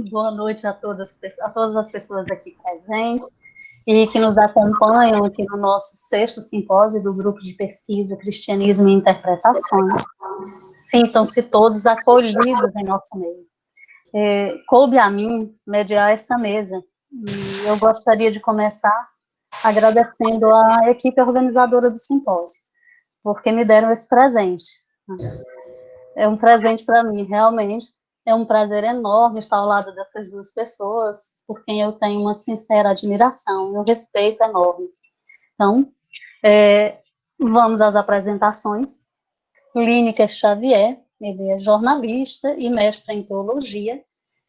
Boa noite a todas as pessoas aqui presentes e que nos acompanham aqui no nosso 6º simpósio do Grupo de Pesquisa Cristianismo e Interpretações. Sintam-se todos acolhidos em nosso meio. Coube a mim mediar essa mesa e eu gostaria de começar agradecendo à equipe organizadora do simpósio, porque me deram esse presente. É um presente para mim, realmente. É um prazer enorme estar ao lado dessas duas pessoas, por quem eu tenho uma sincera admiração e um respeito enorme. Então, vamos às apresentações. Lineker Xavier, ele é jornalista e mestre em teologia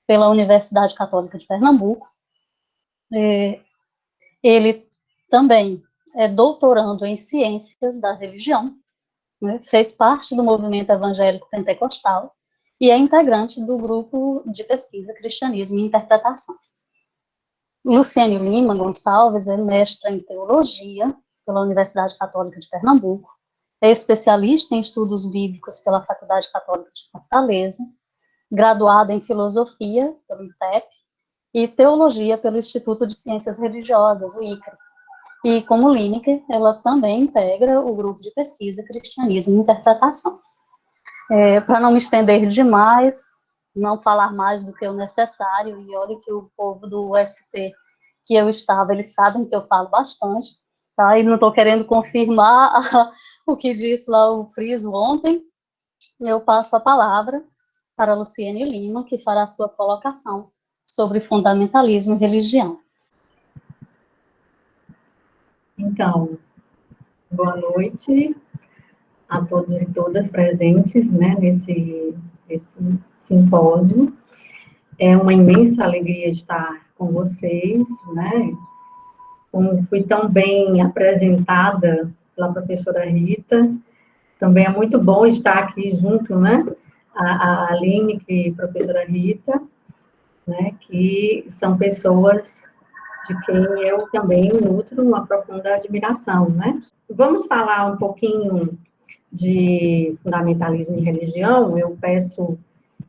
pela Universidade Católica de Pernambuco. Ele também é doutorando em ciências da religião, né, fez parte do movimento evangélico pentecostal e é integrante do grupo de pesquisa Cristianismo e Interpretações. Luciene Lima Gonçalves é mestra em teologia pela Universidade Católica de Pernambuco, é especialista em estudos bíblicos pela Faculdade Católica de Fortaleza, graduada em filosofia pelo INTEP e teologia pelo Instituto de Ciências Religiosas, o ICRE. E, como Lineker, ela também integra o grupo de pesquisa Cristianismo e Interpretações. Para não me estender demais, não falar mais do que o necessário, e olha que o povo do UST que eu estava, eles sabem que eu falo bastante, tá? E não estou querendo confirmar o que disse lá o Friso ontem. Eu passo a palavra para a Luciene Lima, que fará a sua colocação sobre fundamentalismo e religião. Então, boa noite a todos e todas presentes, né, nesse simpósio. É uma imensa alegria estar com vocês, né? Como fui tão bem apresentada pela professora Rita, também é muito bom estar aqui junto, né? A Aline e a professora Rita, né, que são pessoas de quem eu também nutro uma profunda admiração, né? Vamos falar um pouquinho de fundamentalismo e religião. Eu peço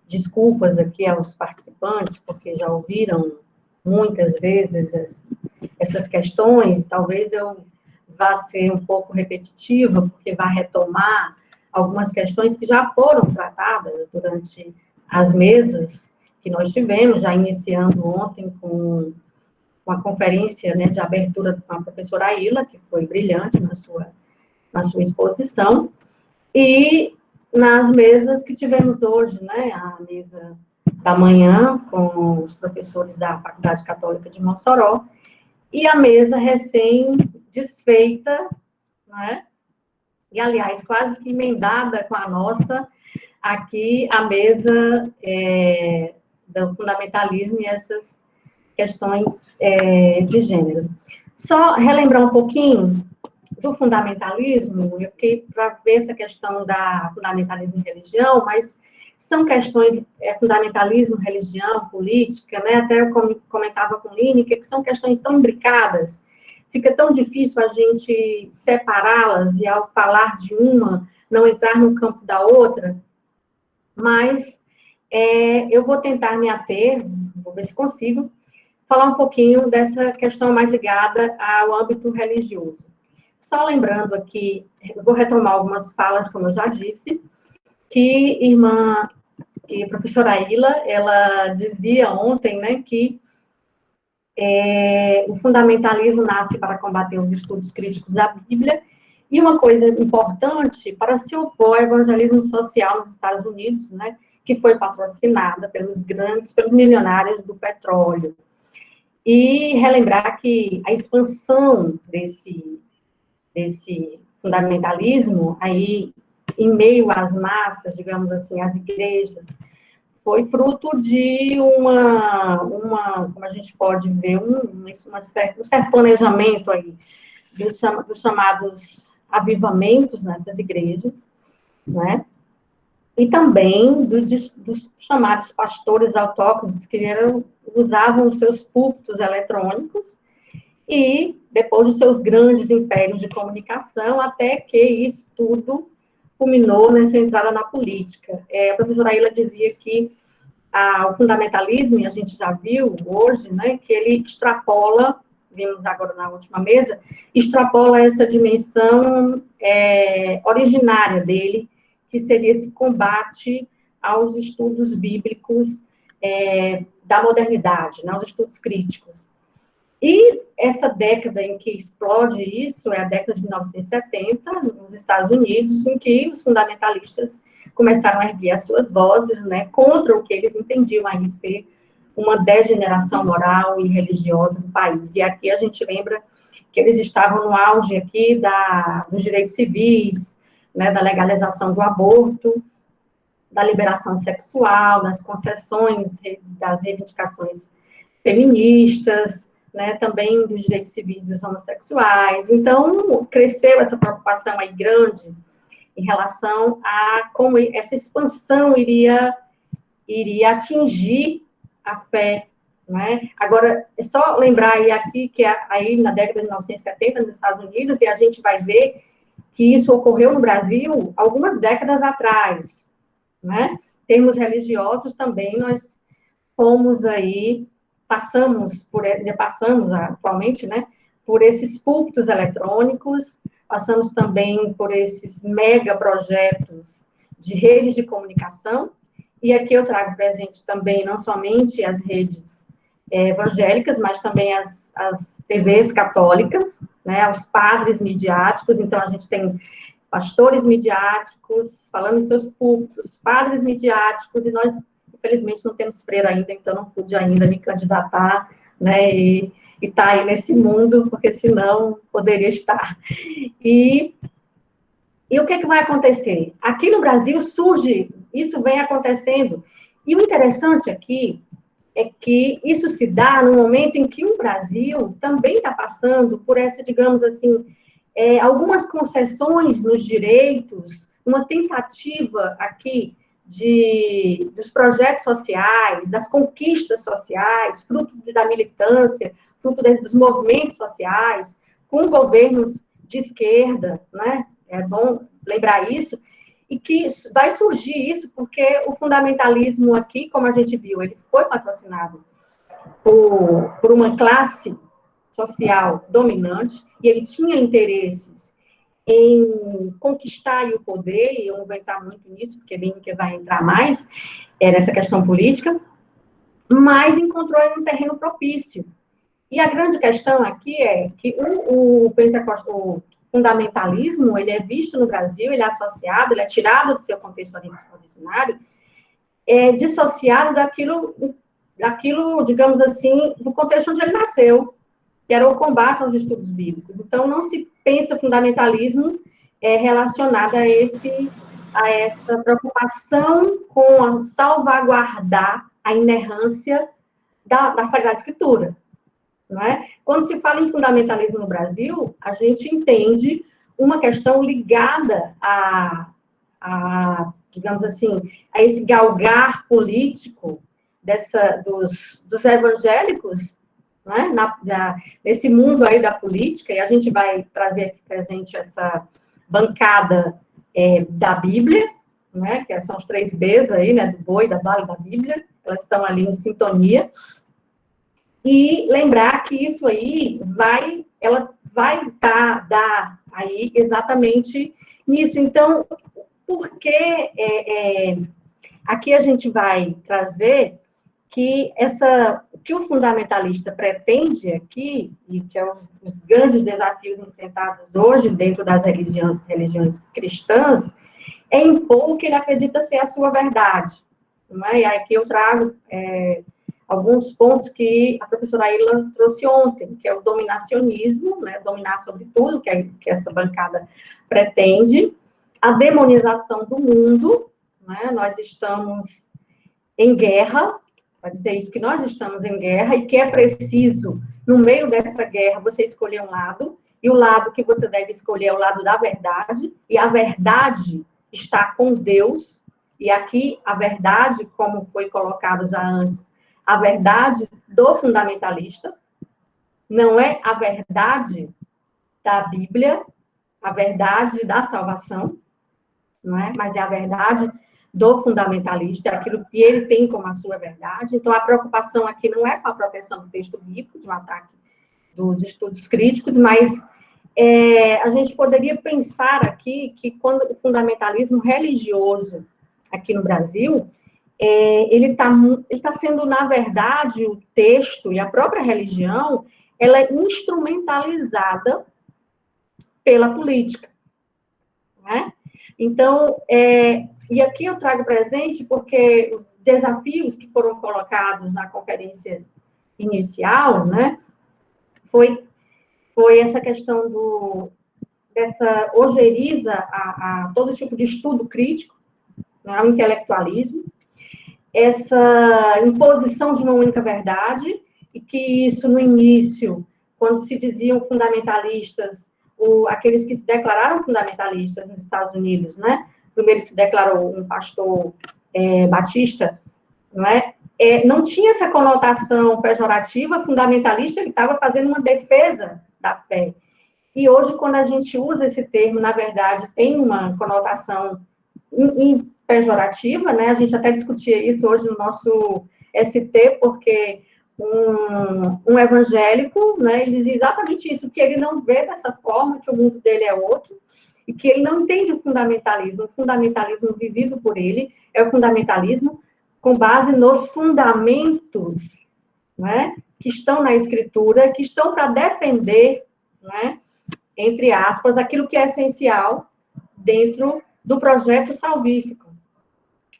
desculpas aqui aos participantes, porque já ouviram muitas vezes essas questões, talvez eu vá ser um pouco repetitiva, porque vai retomar algumas questões que já foram tratadas durante as mesas que nós tivemos, já iniciando ontem com a conferência, né, de abertura com a professora Aila, que foi brilhante na sua exposição, e nas mesas que tivemos hoje, né, a mesa da manhã com os professores da Faculdade Católica de Mossoró, e a mesa recém-desfeita, né, e, aliás, quase que emendada com a nossa, aqui a mesa do fundamentalismo e essas questões de gênero. Só relembrar um pouquinho do fundamentalismo, eu fiquei para ver essa questão da fundamentalismo e religião, mas são questões, fundamentalismo, religião, política, né? Até eu comentava com Lineker, que são questões tão imbricadas, fica tão difícil a gente separá-las e, ao falar de uma, não entrar no campo da outra, mas eu vou tentar me ater, vou ver se consigo, falar um pouquinho dessa questão mais ligada ao âmbito religioso. Só lembrando aqui, eu vou retomar algumas falas, como eu já disse, que a professora Aila, ela dizia ontem, né, que o fundamentalismo nasce para combater os estudos críticos da Bíblia, e uma coisa importante para se opor ao evangelismo social nos Estados Unidos, né, que foi patrocinada pelos milionários do petróleo. E relembrar que a expansão desse fundamentalismo, aí, em meio às massas, digamos assim, às igrejas, foi fruto de como a gente pode ver, um certo planejamento aí, dos chamados avivamentos nessas igrejas, né? E também dos chamados pastores autóctones, que usavam os seus púlpitos eletrônicos, e depois dos seus grandes impérios de comunicação, até que isso tudo culminou nessa entrada na política. A professora Aila dizia que o fundamentalismo, e a gente já viu hoje, né, que ele extrapola, vimos agora na última mesa, extrapola essa dimensão originária dele, que seria esse combate aos estudos bíblicos da modernidade, né, aos estudos críticos. E essa década em que explode isso é a década de 1970, nos Estados Unidos, em que os fundamentalistas começaram a erguer as suas vozes, né, contra o que eles entendiam aí ser uma degeneração moral e religiosa do país. E aqui a gente lembra que eles estavam no auge aqui dos direitos civis, né, da legalização do aborto, da liberação sexual, das concessões, das reivindicações feministas, né, também dos direitos civis dos homossexuais. Então, cresceu essa preocupação aí grande em relação a como essa expansão iria atingir a fé, né? Agora, é só lembrar aí aqui que aí na década de 1970 nos Estados Unidos, e a gente vai ver que isso ocorreu no Brasil algumas décadas atrás, né? Termos religiosos também nós fomos aí, passamos atualmente, né, por esses púlpitos eletrônicos, passamos também por esses mega projetos de redes de comunicação, e aqui eu trago presente também não somente as redes evangélicas, mas também as TVs católicas, né, os padres midiáticos, então a gente tem pastores midiáticos falando em seus púlpitos, padres midiáticos, e nós, infelizmente, não temos freira ainda, então não pude ainda me candidatar, né, e estar aí nesse mundo, porque senão poderia estar. E o que vai acontecer? Aqui no Brasil surge, isso vem acontecendo, e o interessante aqui é que isso se dá no momento em que o Brasil também está passando por essa, digamos assim, algumas concessões nos direitos, uma tentativa aqui dos projetos sociais, das conquistas sociais, fruto da militância, fruto dos movimentos sociais, com governos de esquerda, né? É bom lembrar isso, e que vai surgir isso porque o fundamentalismo aqui, como a gente viu, ele foi patrocinado por uma classe social dominante, e ele tinha interesses em conquistar o poder, e eu não vou entrar muito nisso, porque bem que vai entrar mais nessa questão política, mas encontrou aí um terreno propício. E a grande questão aqui é que o fundamentalismo, ele é visto no Brasil, ele é associado, ele é tirado do seu contexto originário, dissociado daquilo, digamos assim, do contexto onde ele nasceu, que era o combate aos estudos bíblicos. Então, não se pensa fundamentalismo relacionado a essa preocupação com salvaguardar a inerrância da Sagrada Escritura. Não é? Quando se fala em fundamentalismo no Brasil, a gente entende uma questão ligada digamos assim, a esse galgar político dos evangélicos, né, nesse mundo aí da política, e a gente vai trazer aqui presente essa bancada da Bíblia, né, que são os 3 Bs aí, né, do boi, da bala e da Bíblia, elas estão ali em sintonia, e lembrar que isso aí ela vai dar aí exatamente nisso. Então, porque aqui a gente vai trazer que que o fundamentalista pretende aqui, e que é os grandes desafios enfrentados hoje dentro das religiões cristãs, é impor o que ele acredita ser a sua verdade. Não é? E aqui eu trago alguns pontos que a professora Aila trouxe ontem, que é o dominacionismo, né, dominar sobre tudo, que essa bancada pretende, a demonização do mundo, né, nós estamos em guerra, vai dizer isso, que nós estamos em guerra, e que é preciso, no meio dessa guerra, você escolher um lado, e o lado que você deve escolher é o lado da verdade, e a verdade está com Deus, e aqui a verdade, como foi colocado já antes, a verdade do fundamentalista, não é a verdade da Bíblia, a verdade da salvação, não é? Mas é a verdade do fundamentalista, é aquilo que ele tem como a sua verdade. Então, a preocupação aqui não é com a proteção do texto bíblico, de um ataque dos estudos críticos, mas a gente poderia pensar aqui que quando o fundamentalismo religioso aqui no Brasil, ele tá sendo, na verdade, o texto e a própria religião, ela é instrumentalizada pela política, né? Então, e aqui eu trago presente porque os desafios que foram colocados na conferência inicial, né, foi essa questão dessa ojeriza a todo tipo de estudo crítico, né, ao intelectualismo, essa imposição de uma única verdade, e que isso, no início, quando se diziam fundamentalistas, aqueles que se declararam fundamentalistas nos Estados Unidos, né? Primeiro que se declarou um pastor batista, não é? Não tinha essa conotação pejorativa, fundamentalista, ele estava fazendo uma defesa da fé. E hoje, quando a gente usa esse termo, na verdade, tem uma conotação pejorativa, né? A gente até discutia isso hoje no nosso ST, porque um evangélico, né, ele diz exatamente isso, que ele não vê dessa forma, que o mundo dele é outro, e que ele não entende o fundamentalismo vivido por ele é o fundamentalismo com base nos fundamentos, né, que estão na Escritura, que estão para defender, né, entre aspas, aquilo que é essencial dentro do projeto salvífico.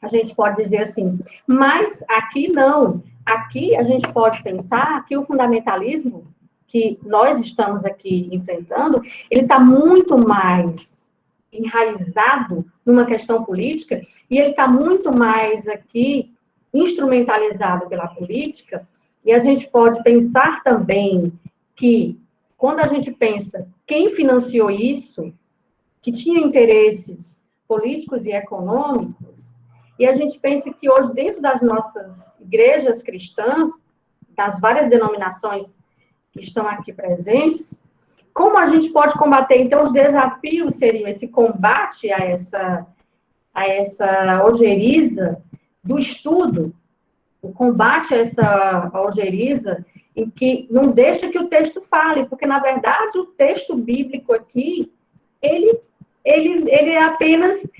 A gente pode dizer assim, mas aqui não. Aqui a gente pode pensar que o fundamentalismo que nós estamos aqui enfrentando, ele está muito mais enraizado numa questão política, e ele está muito mais aqui instrumentalizado pela política, e a gente pode pensar também que, quando a gente pensa quem financiou isso, que tinha interesses políticos e econômicos, e a gente pensa que hoje, dentro das nossas igrejas cristãs, das várias denominações que estão aqui presentes, como a gente pode combater? Então, os desafios seriam esse combate a essa ojeriza do estudo, o combate a essa ojeriza em que não deixa que o texto fale, porque, na verdade, o texto bíblico aqui, ele é apenas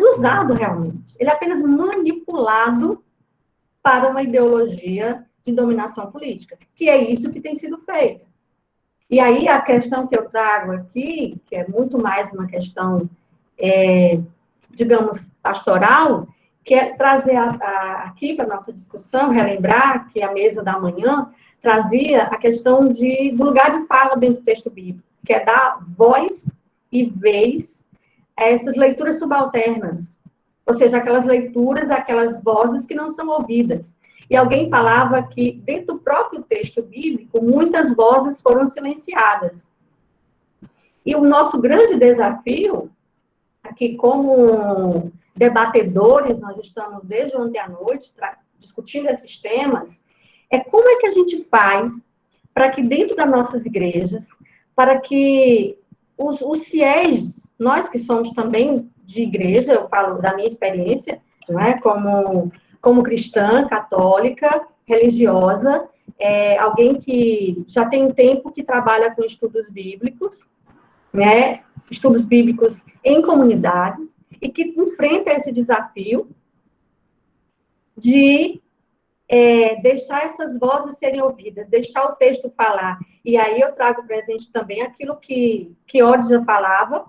usado realmente. Ele é apenas manipulado para uma ideologia de dominação política, que é isso que tem sido feito. E aí a questão que eu trago aqui, que é muito mais uma questão, digamos, pastoral, que é trazer aqui para a nossa discussão, relembrar que a mesa da manhã trazia a questão do lugar de fala dentro do texto bíblico, que é dar voz e vez a essas leituras subalternas, ou seja, aquelas leituras, aquelas vozes que não são ouvidas. E alguém falava que, dentro do próprio texto bíblico, muitas vozes foram silenciadas. E o nosso grande desafio, aqui como debatedores, nós estamos desde ontem à noite discutindo esses temas, é como é que a gente faz para que dentro das nossas igrejas, para que os fiéis, nós que somos também de igreja, eu falo da minha experiência, não é? Como cristã, católica, religiosa, alguém que já tem um tempo que trabalha com estudos bíblicos, né? Estudos bíblicos em comunidades, e que enfrenta esse desafio de deixar essas vozes serem ouvidas, deixar o texto falar. E aí eu trago presente também aquilo que Oddi já falava,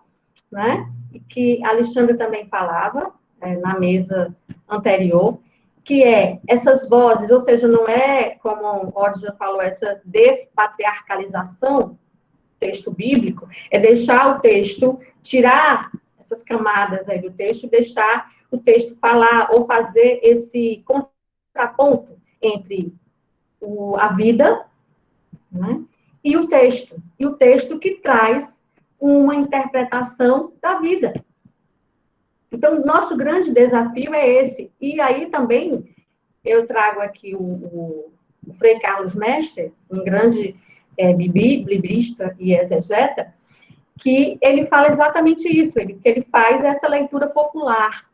né? E que Alexandre também falava na mesa anterior, que essas vozes, ou seja, não é, como Oddi já falou, essa despatriarcalização do texto bíblico, é deixar o texto, tirar essas camadas aí do texto, deixar o texto falar, ou fazer esse contraponto entre a vida, né, e o texto que traz uma interpretação da vida. Então, nosso grande desafio é esse. E aí também eu trago aqui o Frei Carlos Mestre, um grande biblista e exegeta, que ele fala exatamente isso, que ele faz essa leitura popular.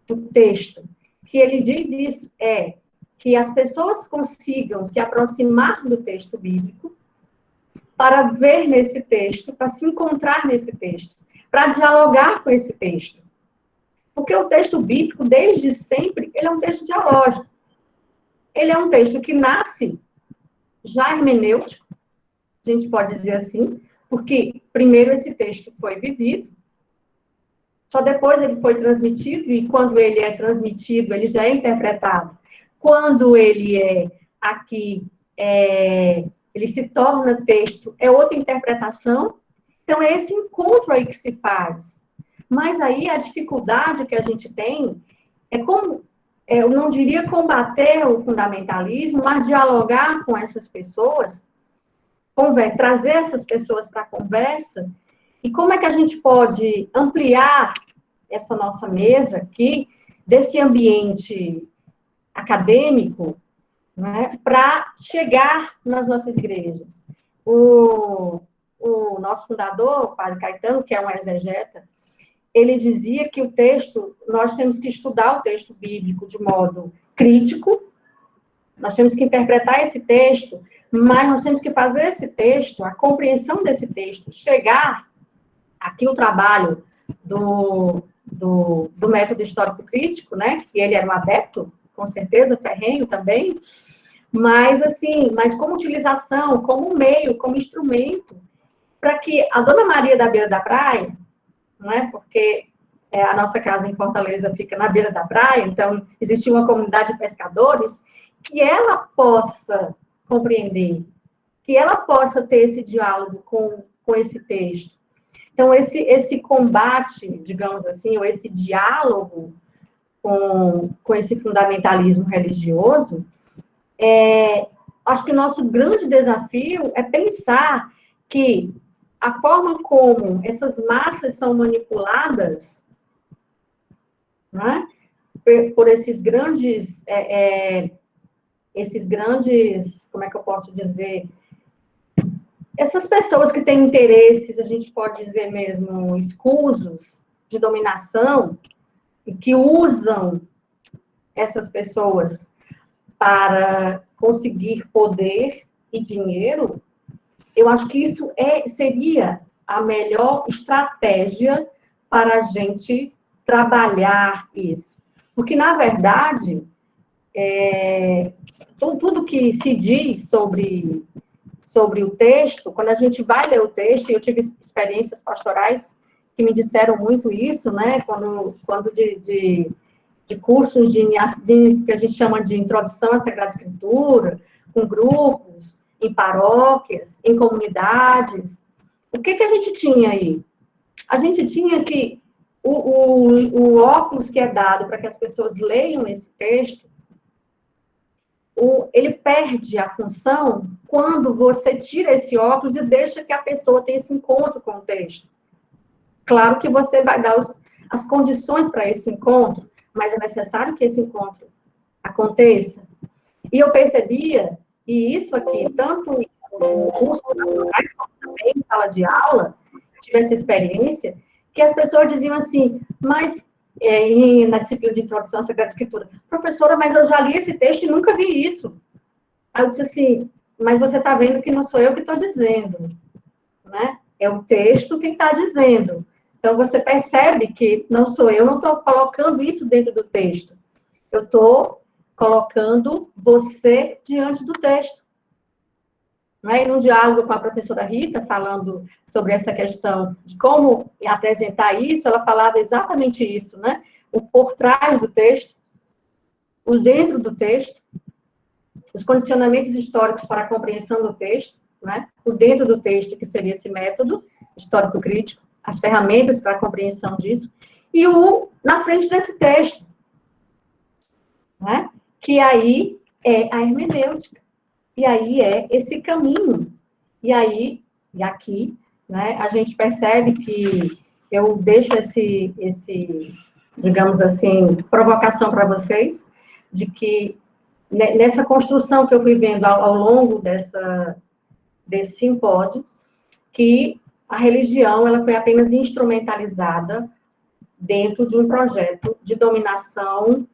o texto, que ele diz isso, é que as pessoas consigam se aproximar do texto bíblico para ver nesse texto, para se encontrar nesse texto, para dialogar com esse texto. Porque o texto bíblico, desde sempre, ele é um texto dialógico. Ele é um texto que nasce já hermenêutico, a gente pode dizer assim, porque primeiro esse texto foi vivido, só depois ele foi transmitido, e quando ele é transmitido, ele já é interpretado. Quando ele é aqui, ele se torna texto, é outra interpretação. Então, é esse encontro aí que se faz. Mas aí a dificuldade que a gente tem é como, eu não diria combater o fundamentalismo, mas dialogar com essas pessoas, trazer essas pessoas para a conversa, e como é que a gente pode ampliar essa nossa mesa aqui, desse ambiente acadêmico, né, para chegar nas nossas igrejas. O nosso fundador, o padre Caetano, que é um exegeta, ele dizia que o texto, nós temos que estudar o texto bíblico de modo crítico, nós temos que interpretar esse texto, mas nós temos que fazer esse texto, a compreensão desse texto, chegar, aqui o trabalho do método histórico crítico, né, que ele era um adepto, com certeza, ferrenho também, mas assim, mas como utilização, como meio, como instrumento, para que a Dona Maria da Beira da Praia, não é? Porque a nossa casa em Fortaleza fica na beira da praia, então existe uma comunidade de pescadores, que ela possa compreender, que ela possa ter esse diálogo com esse texto. Então, esse combate, digamos assim, ou esse diálogo com esse fundamentalismo religioso, acho que o nosso grande desafio é pensar que a forma como essas massas são manipuladas, né, por esses grandes, como é que eu posso dizer, essas pessoas que têm interesses, a gente pode dizer mesmo, escusos, de dominação, e que usam essas pessoas para conseguir poder e dinheiro, eu acho que isso seria a melhor estratégia para a gente trabalhar isso. Porque, na verdade, tudo que se diz sobre o texto, quando a gente vai ler o texto, e eu tive experiências pastorais que me disseram muito isso, né, quando de cursos que a gente chama de introdução à Sagrada Escritura, com grupos, em paróquias, em comunidades. O que a gente tinha aí? A gente tinha que o óculos que é dado para que as pessoas leiam esse texto, ele perde a função quando você tira esse óculos e deixa que a pessoa tenha esse encontro com o texto. Claro que você vai dar as condições para esse encontro, mas é necessário que esse encontro aconteça. E eu percebia, e isso aqui, tanto no curso como também em sala de aula, tive essa experiência, que as pessoas diziam assim, mas, na disciplina de introdução à Sagrada Escritura, professora, mas eu já li esse texto e nunca vi isso. Aí eu disse assim, mas você está vendo que não sou eu que estou dizendo, né? É o texto que está dizendo. Então, você percebe que não sou eu, não estou colocando isso dentro do texto. Eu estou colocando você diante do texto. Né? E num diálogo com a professora Rita, falando sobre essa questão de como apresentar isso, ela falava exatamente isso, né? O por trás do texto, o dentro do texto, os condicionamentos históricos para a compreensão do texto, né? O dentro do texto, que seria esse método histórico-crítico, as ferramentas para a compreensão disso, e na frente desse texto, né? Que aí é a hermenêutica, e aí é esse caminho, e aqui, né, a gente percebe que eu deixo digamos assim, provocação para vocês, de que nessa construção que eu fui vendo ao longo desse simpósio, que a religião ela foi apenas instrumentalizada dentro de um projeto de dominação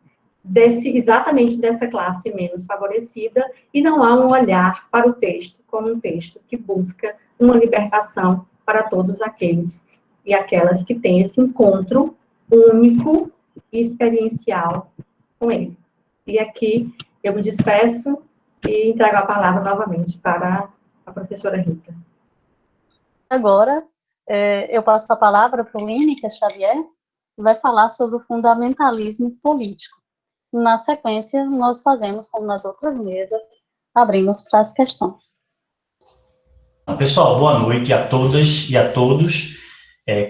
exatamente dessa classe menos favorecida, e não há um olhar para o texto como um texto que busca uma libertação para todos aqueles e aquelas que têm esse encontro único e experiencial com ele. E aqui eu me despeço e entrego a palavra novamente para a professora Rita. Agora, eu passo a palavra para o Lineker Xavier, que vai falar sobre o fundamentalismo político. Na sequência, nós fazemos, como nas outras mesas, abrimos para as questões. Pessoal, boa noite a todas e a todos.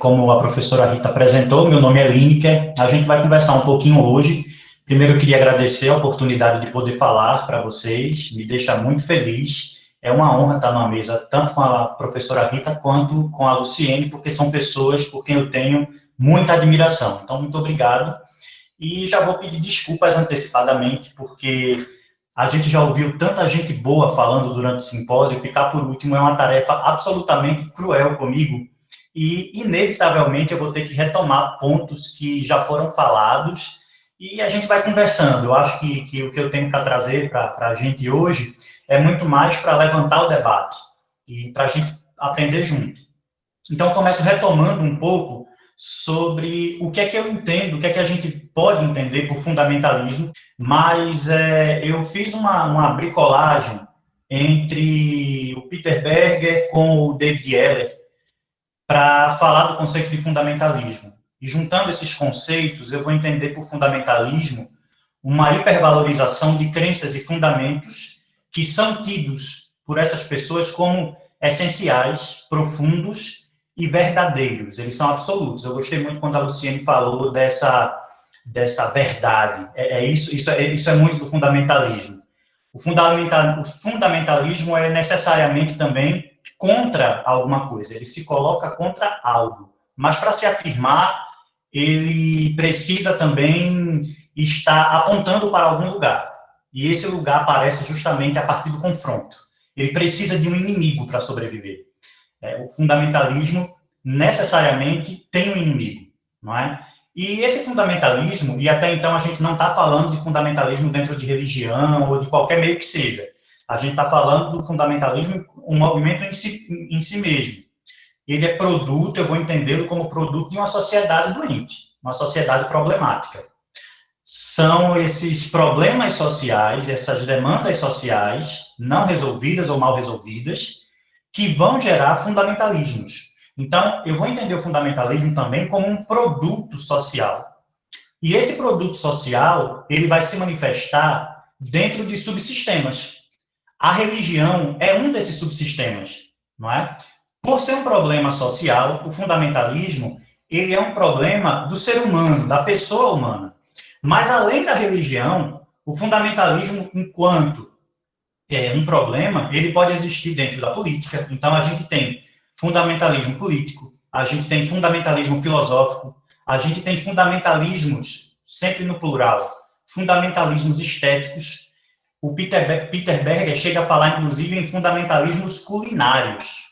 Como a professora Rita apresentou, meu nome é Lineker. A gente vai conversar um pouquinho hoje. Primeiro, eu queria agradecer a oportunidade de poder falar para vocês, me deixa muito feliz. É uma honra estar numa mesa, tanto com a professora Rita quanto com a Luciene, porque são pessoas por quem eu tenho muita admiração. Então, muito obrigado. E já vou pedir desculpas antecipadamente, porque a gente já ouviu tanta gente boa falando durante o simpósio, e ficar por último é uma tarefa absolutamente cruel comigo, e inevitavelmente eu vou ter que retomar pontos que já foram falados, e a gente vai conversando. Eu acho que o que eu tenho para trazer para a gente hoje é muito mais para levantar o debate, e para a gente aprender junto. Então, começo retomando um pouco sobre o que é que eu entendo, o que é que a gente pode entender por fundamentalismo, mas eu fiz uma bricolagem entre o Peter Berger com o David Eller para falar do conceito de fundamentalismo. E juntando esses conceitos, eu vou entender por fundamentalismo uma hipervalorização de crenças e fundamentos que são tidos por essas pessoas como essenciais, profundos e verdadeiros, eles são absolutos. Eu gostei muito quando a Luciene falou dessa verdade. Isso é muito do fundamentalismo. O fundamentalismo é necessariamente também contra alguma coisa, ele se coloca contra algo. Mas para se afirmar, ele precisa também estar apontando para algum lugar. E esse lugar aparece justamente a partir do confronto. Ele precisa de um inimigo para sobreviver. O fundamentalismo necessariamente tem um inimigo, não é? E esse fundamentalismo, e até então a gente não está falando de fundamentalismo dentro de religião ou de qualquer meio que seja. A gente está falando do fundamentalismo, um movimento em si mesmo. Ele é produto, eu vou entendê-lo como produto de uma sociedade doente, uma sociedade problemática. São esses problemas sociais, essas demandas sociais não resolvidas ou mal resolvidas, que vão gerar fundamentalismos. Então, eu vou entender o fundamentalismo também como um produto social. E esse produto social, ele vai se manifestar dentro de subsistemas. A religião é um desses subsistemas, não é? Por ser um problema social, o fundamentalismo, ele é um problema do ser humano, da pessoa humana. Mas, além da religião, o fundamentalismo, enquanto um problema, ele pode existir dentro da política. Então, a gente tem fundamentalismo político, a gente tem fundamentalismo filosófico, a gente tem fundamentalismos, sempre no plural, fundamentalismos estéticos. O Peter Berger chega a falar, inclusive, em fundamentalismos culinários.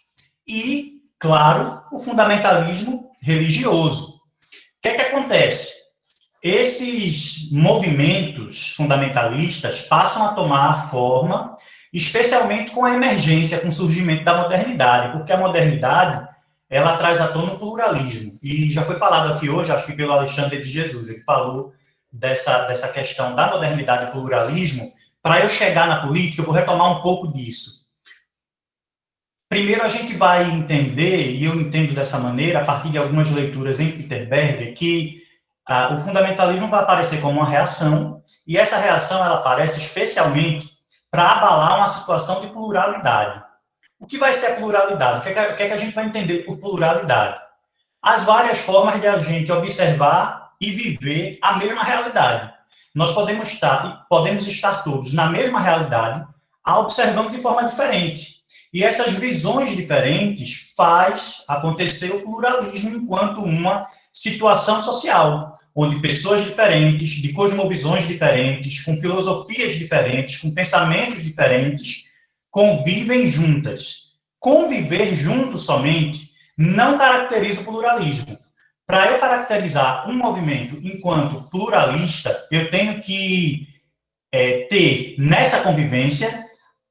E, claro, o fundamentalismo religioso. O que é que acontece? Esses movimentos fundamentalistas passam a tomar forma, especialmente com a emergência, com o surgimento da modernidade, porque a modernidade, ela traz à tona o pluralismo. E já foi falado aqui hoje, acho que pelo Alexandre de Jesus, ele falou dessa questão da modernidade e pluralismo. Para eu chegar na política, eu vou retomar um pouco disso. Primeiro, a gente vai entender, e eu entendo dessa maneira, a partir de algumas leituras em Peter Berger, que o fundamentalismo vai aparecer como uma reação, e essa reação ela aparece especialmente para abalar uma situação de pluralidade. O que vai ser a pluralidade? O que é que a gente vai entender por pluralidade? As várias formas de a gente observar e viver a mesma realidade. Nós podemos estar todos na mesma realidade, a observando de forma diferente. E essas visões diferentes faz acontecer o pluralismo enquanto uma situação social, onde pessoas diferentes, de cosmovisões diferentes, com filosofias diferentes, com pensamentos diferentes, convivem juntas. Conviver junto somente não caracteriza o pluralismo. Para eu caracterizar um movimento enquanto pluralista, eu tenho que ter nessa convivência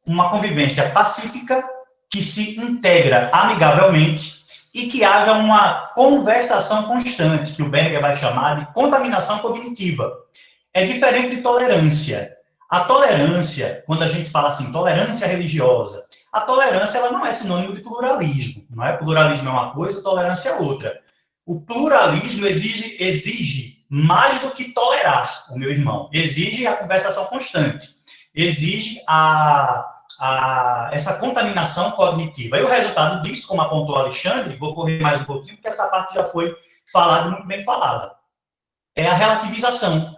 uma convivência pacífica que se integra amigavelmente e que haja uma conversação constante, que o Berger vai chamar de contaminação cognitiva. É diferente de tolerância. A tolerância, quando a gente fala assim, tolerância religiosa, a tolerância ela não é sinônimo de pluralismo, não é? Pluralismo é uma coisa, tolerância é outra. O pluralismo exige mais do que tolerar, o meu irmão. Exige a conversação constante. Exige essa contaminação cognitiva. E o resultado disso, como apontou Alexandre, vou correr mais um pouquinho, porque essa parte já foi falada, muito bem falada, é a relativização.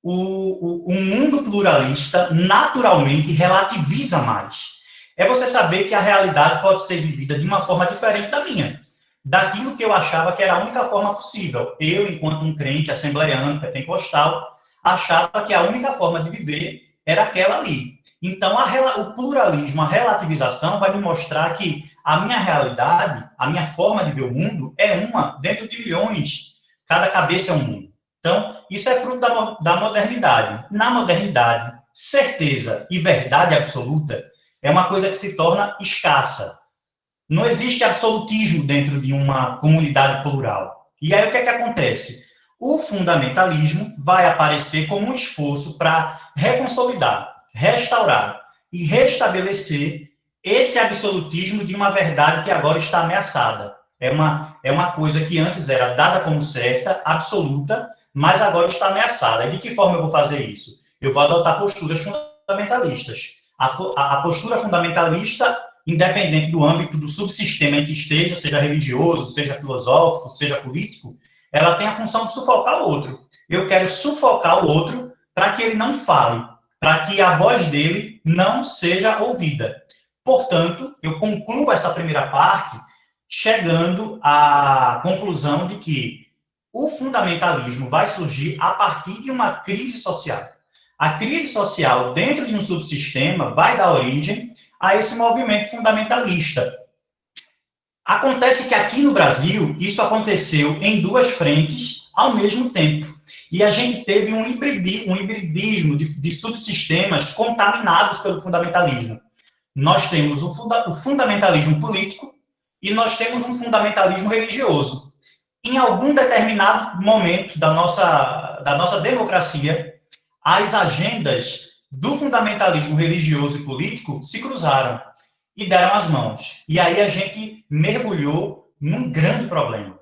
O mundo pluralista naturalmente relativiza mais. É você saber que a realidade pode ser vivida de uma forma diferente da minha, daquilo que eu achava que era a única forma possível. Eu, enquanto um crente assembleiano, pentecostal, achava que a única forma de viver era aquela ali. Então, o pluralismo, a relativização vai me mostrar que a minha realidade, a minha forma de ver o mundo é uma dentro de milhões. Cada cabeça é um mundo. Então, isso é fruto da modernidade. Na modernidade, certeza e verdade absoluta é uma coisa que se torna escassa. Não existe absolutismo dentro de uma comunidade plural. E aí, o que é que acontece? O fundamentalismo vai aparecer como um esforço para reconsolidar, restaurar e restabelecer esse absolutismo de uma verdade que agora está ameaçada. É uma coisa que antes era dada como certa, absoluta, mas agora está ameaçada. E de que forma eu vou fazer isso? Eu vou adotar posturas fundamentalistas. A postura fundamentalista, independente do âmbito do subsistema em que esteja, seja religioso, seja filosófico, seja político, ela tem a função de sufocar o outro. Eu quero sufocar o outro para que ele não fale, para que a voz dele não seja ouvida. Portanto, eu concluo essa primeira parte chegando à conclusão de que o fundamentalismo vai surgir a partir de uma crise social. A crise social dentro de um subsistema vai dar origem a esse movimento fundamentalista. Acontece que aqui no Brasil, isso aconteceu em duas frentes ao mesmo tempo. E a gente teve um hibridismo de subsistemas contaminados pelo fundamentalismo. Nós temos o fundamentalismo político e nós temos um fundamentalismo religioso. Em algum determinado momento da nossa democracia, as agendas do fundamentalismo religioso e político se cruzaram e deram as mãos. E aí a gente mergulhou num grande problema.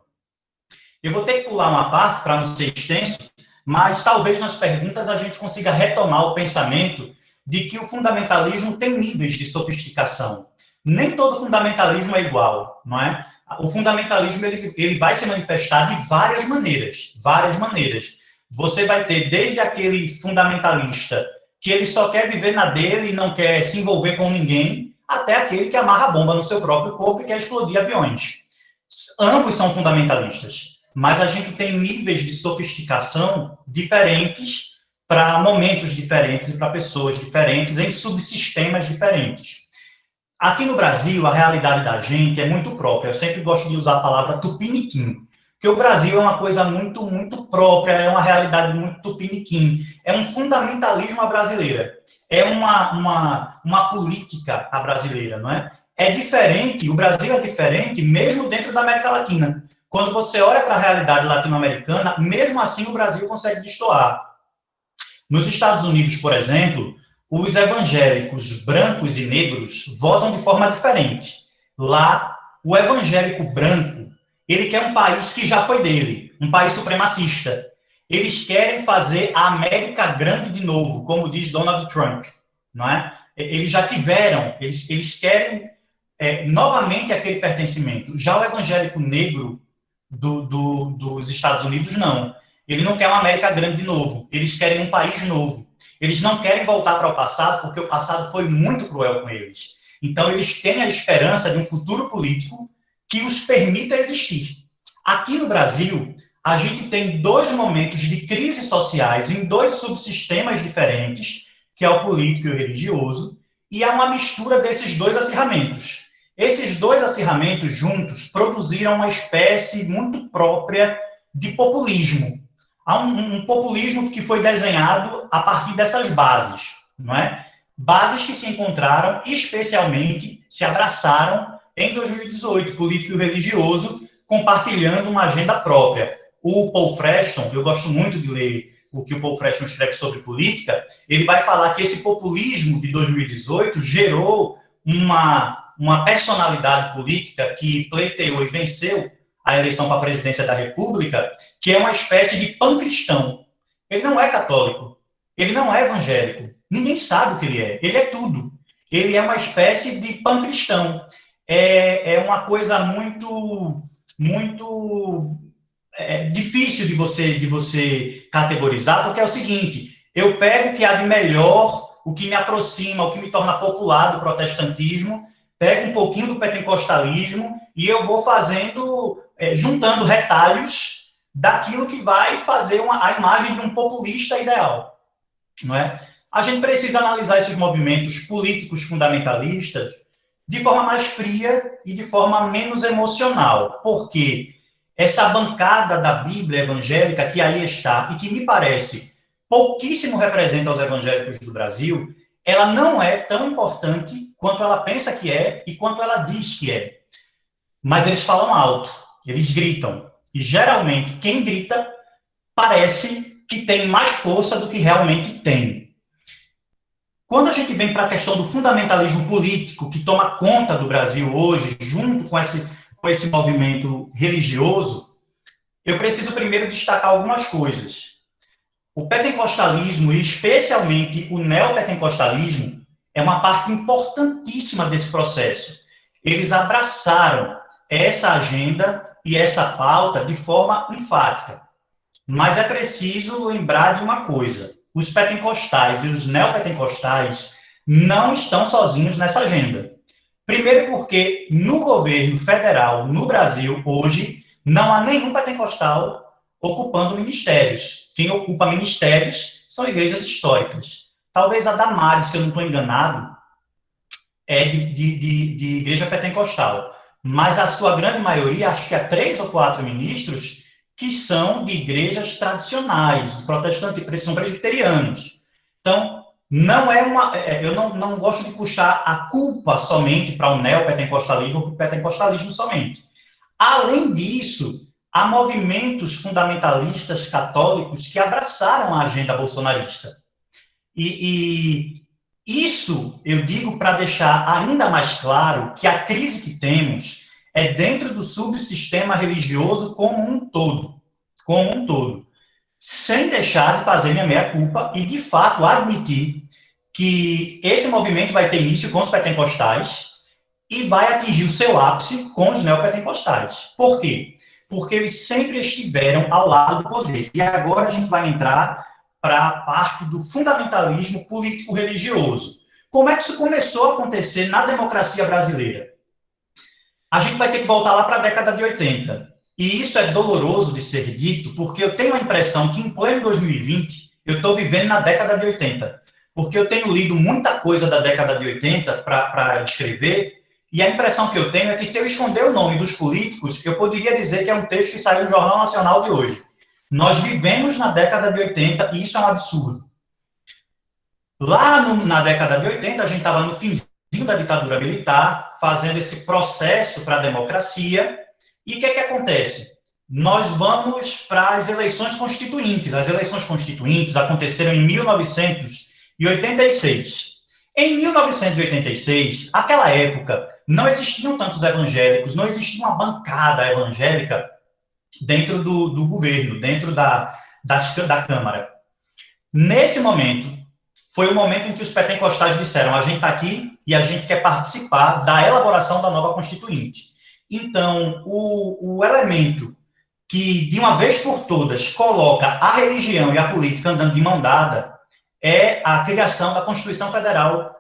Eu vou ter que pular uma parte para não ser extenso, mas talvez nas perguntas a gente consiga retomar o pensamento de que o fundamentalismo tem níveis de sofisticação. Nem todo fundamentalismo é igual, não é? O fundamentalismo ele vai se manifestar de várias maneiras, várias maneiras. Você vai ter desde aquele fundamentalista que ele só quer viver na dele e não quer se envolver com ninguém, até aquele que amarra a bomba no seu próprio corpo e quer explodir aviões. Ambos são fundamentalistas, mas a gente tem níveis de sofisticação diferentes para momentos diferentes e para pessoas diferentes, em subsistemas diferentes. Aqui no Brasil, a realidade da gente é muito própria. Eu sempre gosto de usar a palavra tupiniquim, porque o Brasil é uma coisa muito, muito própria, é uma realidade muito tupiniquim. É um fundamentalismo à brasileira. É uma política à brasileira, não é? É diferente, o Brasil é diferente mesmo dentro da América Latina. Quando você olha para a realidade latino-americana, mesmo assim o Brasil consegue destoar. Nos Estados Unidos, por exemplo, os evangélicos brancos e negros votam de forma diferente. Lá, o evangélico branco, ele quer um país que já foi dele, um país supremacista. Eles querem fazer a América grande de novo, como diz Donald Trump, não é? Eles já tiveram, eles querem novamente aquele pertencimento. Já o evangélico negro dos Estados Unidos, não. Ele não quer uma América grande de novo. Eles querem um país novo. Eles não querem voltar para o passado, porque o passado foi muito cruel com eles. Então, eles têm a esperança de um futuro político que os permita existir. Aqui no Brasil, a gente tem dois momentos de crise sociais em dois subsistemas diferentes, que é o político e o religioso, e há uma mistura desses dois acirramentos. Esses dois acirramentos juntos produziram uma espécie muito própria de populismo. Há um populismo que foi desenhado a partir dessas bases, não é? Bases que se encontraram, especialmente, se abraçaram em 2018, político e religioso, compartilhando uma agenda própria. O Paul Freston, eu gosto muito de ler o que o Paul Freston escreve sobre política, ele vai falar que esse populismo de 2018 gerou uma personalidade política que pleiteou e venceu a eleição para a presidência da República, que é uma espécie de pancristão. Ele não é católico, ele não é evangélico, ninguém sabe o que ele é tudo. Ele é uma espécie de pancristão. É uma coisa muito difícil de você categorizar, porque é o seguinte, eu pego o que há de melhor, o que me aproxima, o que me torna popular do protestantismo, pego um pouquinho do pentecostalismo e eu vou fazendo, juntando retalhos daquilo que vai fazer a imagem de um populista ideal, não é? A gente precisa analisar esses movimentos políticos fundamentalistas de forma mais fria e de forma menos emocional, porque essa bancada da Bíblia evangélica que aí está e que me parece pouquíssimo representa os evangélicos do Brasil, ela não é tão importante quanto ela pensa que é e quanto ela diz que é. Mas eles falam alto, eles gritam. E geralmente quem grita parece que tem mais força do que realmente tem. Quando a gente vem para a questão do fundamentalismo político que toma conta do Brasil hoje, junto com esse movimento religioso, eu preciso primeiro destacar algumas coisas. O pentecostalismo, e especialmente o neopentecostalismo, é uma parte importantíssima desse processo. Eles abraçaram essa agenda e essa pauta de forma enfática. Mas é preciso lembrar de uma coisa: os pentecostais e os neopentecostais não estão sozinhos nessa agenda. Primeiro porque no governo federal, no Brasil, hoje, não há nenhum pentecostal ocupando ministérios. Quem ocupa ministérios são igrejas históricas. Talvez a Damares, se eu não estou enganado, é de igreja pentecostal. Mas a sua grande maioria, acho que há 3 ou 4 ministros, que são de igrejas tradicionais, de protestantes, são presbiterianos. Então, não é eu não gosto de puxar a culpa somente para o neopentecostalismo ou para o pentecostalismo somente. Além disso, há movimentos fundamentalistas católicos que abraçaram a agenda bolsonarista. E isso eu digo para deixar ainda mais claro que a crise que temos é dentro do subsistema religioso como um todo, sem deixar de fazer minha meia-culpa e, de fato, admitir que esse movimento vai ter início com os pentecostais e vai atingir o seu ápice com os neopentecostais. Por quê? Porque eles sempre estiveram ao lado do poder. E agora a gente vai entrar para a parte do fundamentalismo político-religioso. Como é que isso começou a acontecer na democracia brasileira? A gente vai ter que voltar lá para a década de 80. E isso é doloroso de ser dito, porque eu tenho a impressão que, em pleno 2020, eu estou vivendo na década de 80. Porque eu tenho lido muita coisa da década de 80 para escrever, e a impressão que eu tenho é que, se eu esconder o nome dos políticos, eu poderia dizer que é um texto que saiu no Jornal Nacional de hoje. Nós vivemos na década de 80 e isso é um absurdo. Lá na década de 80, a gente estava no finzinho da ditadura militar, fazendo esse processo para a democracia, e o que acontece? Nós vamos para as eleições constituintes. As eleições constituintes aconteceram em 1986. Em 1986, naquela época, não existiam tantos evangélicos, não existia uma bancada evangélica dentro do governo, dentro da Câmara. Nesse momento, foi o momento em que os pentecostais disseram: a gente está aqui e a gente quer participar da elaboração da nova Constituinte. Então, o elemento que, de uma vez por todas, coloca a religião e a política andando de mão dada é a criação da Constituição Federal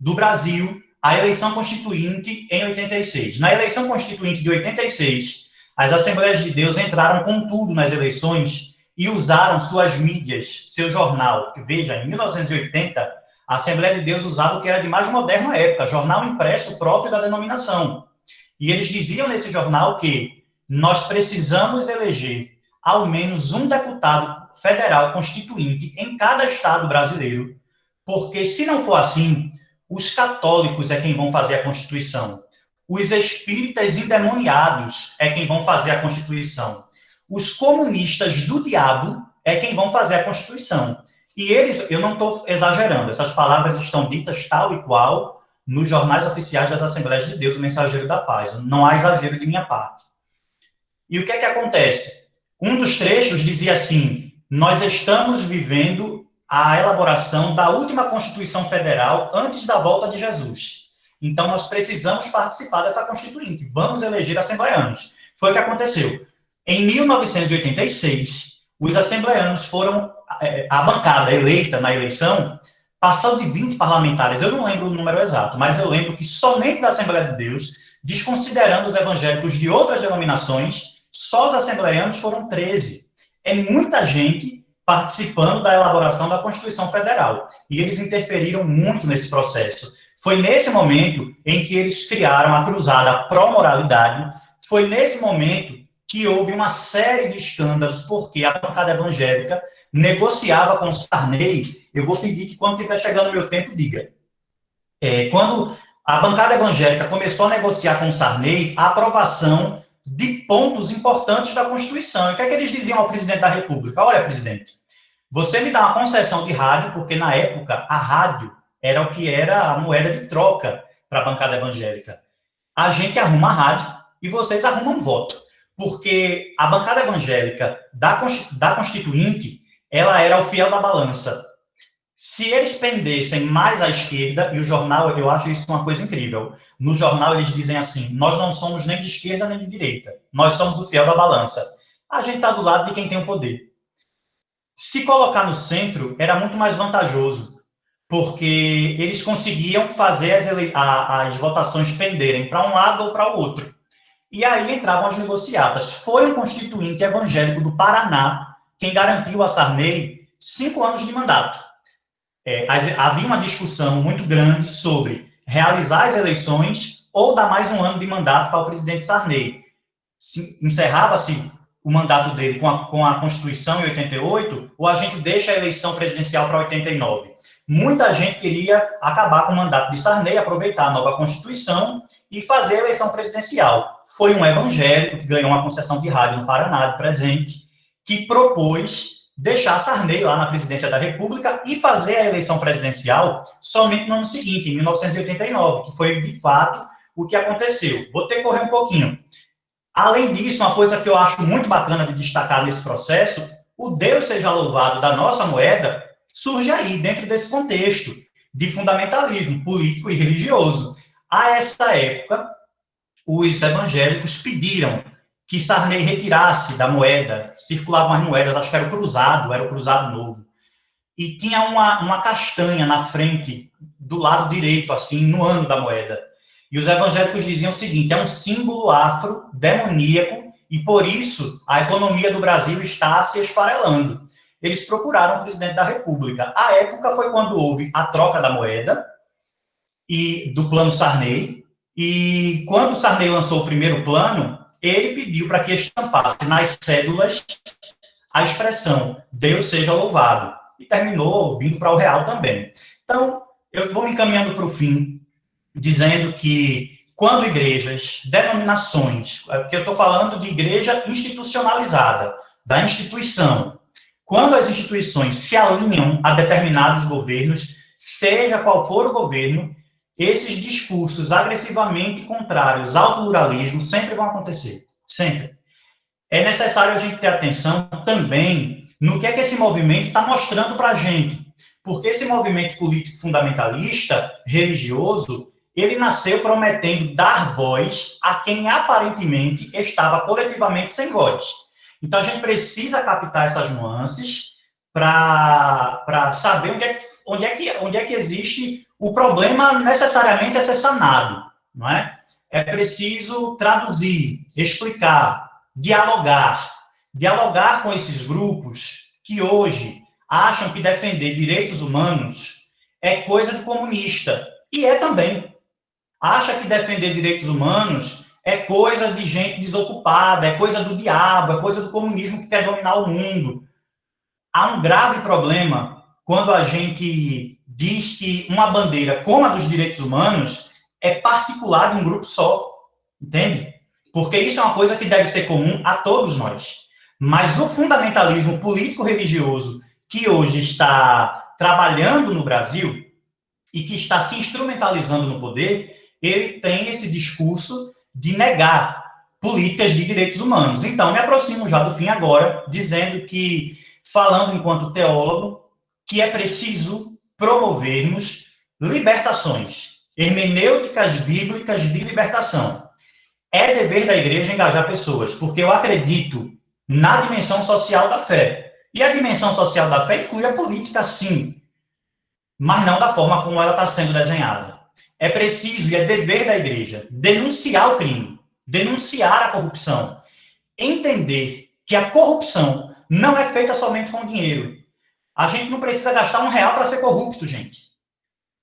do Brasil, a eleição constituinte em 86. Na eleição constituinte de 86, as Assembleias de Deus entraram com tudo nas eleições e usaram suas mídias, seu jornal. Veja, em 1980, A Assembleia de Deus usava o que era de mais moderno à época, jornal impresso próprio da denominação. E eles diziam nesse jornal que nós precisamos eleger ao menos um deputado federal constituinte em cada estado brasileiro, porque se não for assim, os católicos é quem vão fazer a Constituição, os espíritas endemoniados é quem vão fazer a Constituição, os comunistas do diabo é quem vão fazer a Constituição. E eles, eu não estou exagerando, essas palavras estão ditas tal e qual nos jornais oficiais das Assembleias de Deus, o Mensageiro da Paz. Não há exagero de minha parte. E o que é que acontece? Um dos trechos dizia assim: nós estamos vivendo a elaboração da última Constituição Federal antes da volta de Jesus. Então, nós precisamos participar dessa Constituinte. Vamos eleger assembleanos. Foi o que aconteceu. Em 1986, os assembleanos foram, a bancada eleita na eleição, passou de 20 parlamentares. Eu não lembro o número exato, mas eu lembro que somente da Assembleia de Deus, desconsiderando os evangélicos de outras denominações, só os assembleanos foram 13. É muita gente participando da elaboração da Constituição Federal. E eles interferiram muito nesse processo. Foi nesse momento em que eles criaram a cruzada pró-moralidade, foi nesse momento que houve uma série de escândalos, porque a bancada evangélica negociava com Sarney. Eu vou pedir que quando estiver chegando o meu tempo, diga. Quando a bancada evangélica começou a negociar com Sarney a aprovação de pontos importantes da Constituição. E o que é que eles diziam ao presidente da República? Olha, presidente, você me dá uma concessão de rádio, porque na época a rádio era o que era a moeda de troca para a bancada evangélica. A gente arruma a rádio e vocês arrumam voto. Porque a bancada evangélica da Constituinte, ela era o fiel da balança. Se eles pendessem mais à esquerda, e o jornal, eu acho isso uma coisa incrível, no jornal eles dizem assim: nós não somos nem de esquerda nem de direita, nós somos o fiel da balança. A gente está do lado de quem tem o poder. Se colocar no centro, era muito mais vantajoso, porque eles conseguiam fazer as votações penderem para um lado ou para o outro. E aí entravam as negociatas. Foi um constituinte evangélico do Paraná quem garantiu a Sarney 5 anos de mandato. Havia uma discussão muito grande sobre realizar as eleições ou dar mais um ano de mandato para o presidente Sarney. Encerrava-se o mandato dele com a Constituição em 88, ou a gente deixa a eleição presidencial para 89. Muita gente queria acabar com o mandato de Sarney, aproveitar a nova Constituição e fazer a eleição presidencial. Foi um evangélico que ganhou uma concessão de rádio no Paraná, de presente, que propôs deixar Sarney lá na presidência da República e fazer a eleição presidencial somente no ano seguinte, em 1989, que foi, de fato, o que aconteceu. Vou ter que correr um pouquinho. Além disso, uma coisa que eu acho muito bacana de destacar nesse processo, o Deus seja louvado da nossa moeda surge aí, dentro desse contexto de fundamentalismo político e religioso. A essa época, os evangélicos pediram que Sarney retirasse da moeda, circulavam as moedas, acho que era o cruzado novo, e tinha uma castanha na frente, do lado direito, assim, no ano da moeda. E os evangélicos diziam o seguinte: é um símbolo afro-demoníaco, e por isso a economia do Brasil está se esfarelando. Eles procuraram o presidente da República. A época foi quando houve a troca da moeda, e do plano Sarney, e quando Sarney lançou o primeiro plano, ele pediu para que estampasse nas cédulas a expressão Deus seja louvado, e terminou vindo para o real também. Então, eu vou me encaminhando para o fim, dizendo que quando igrejas, denominações, porque eu estou falando de igreja institucionalizada, da instituição, quando as instituições se alinham a determinados governos, seja qual for o governo, esses discursos agressivamente contrários ao pluralismo sempre vão acontecer. Sempre. É necessário a gente ter atenção também no que é que esse movimento está mostrando para a gente. Porque esse movimento político fundamentalista, religioso, ele nasceu prometendo dar voz a quem aparentemente estava coletivamente sem voz. Então, a gente precisa captar essas nuances para saber onde é que existe o problema necessariamente a ser sanado, não é? É preciso traduzir, explicar, dialogar com esses grupos que hoje acham que defender direitos humanos é coisa de comunista. E é também. Acha que defender direitos humanos é coisa de gente desocupada, é coisa do diabo, é coisa do comunismo que quer dominar o mundo. Há um grave problema quando a gente diz que uma bandeira como a dos direitos humanos é particular de um grupo só, entende? Porque isso é uma coisa que deve ser comum a todos nós. Mas o fundamentalismo político-religioso que hoje está trabalhando no Brasil e que está se instrumentalizando no poder, ele tem esse discurso de negar políticas de direitos humanos. Então, me aproximo já do fim agora, dizendo que, falando enquanto teólogo, que é preciso promovermos libertações, hermenêuticas bíblicas de libertação. É dever da igreja engajar pessoas, porque eu acredito na dimensão social da fé. E a dimensão social da fé inclui a política, sim, mas não da forma como ela está sendo desenhada. É preciso e é dever da igreja denunciar o crime, denunciar a corrupção, entender que a corrupção não é feita somente com dinheiro. A gente não precisa gastar R$1 para ser corrupto, gente.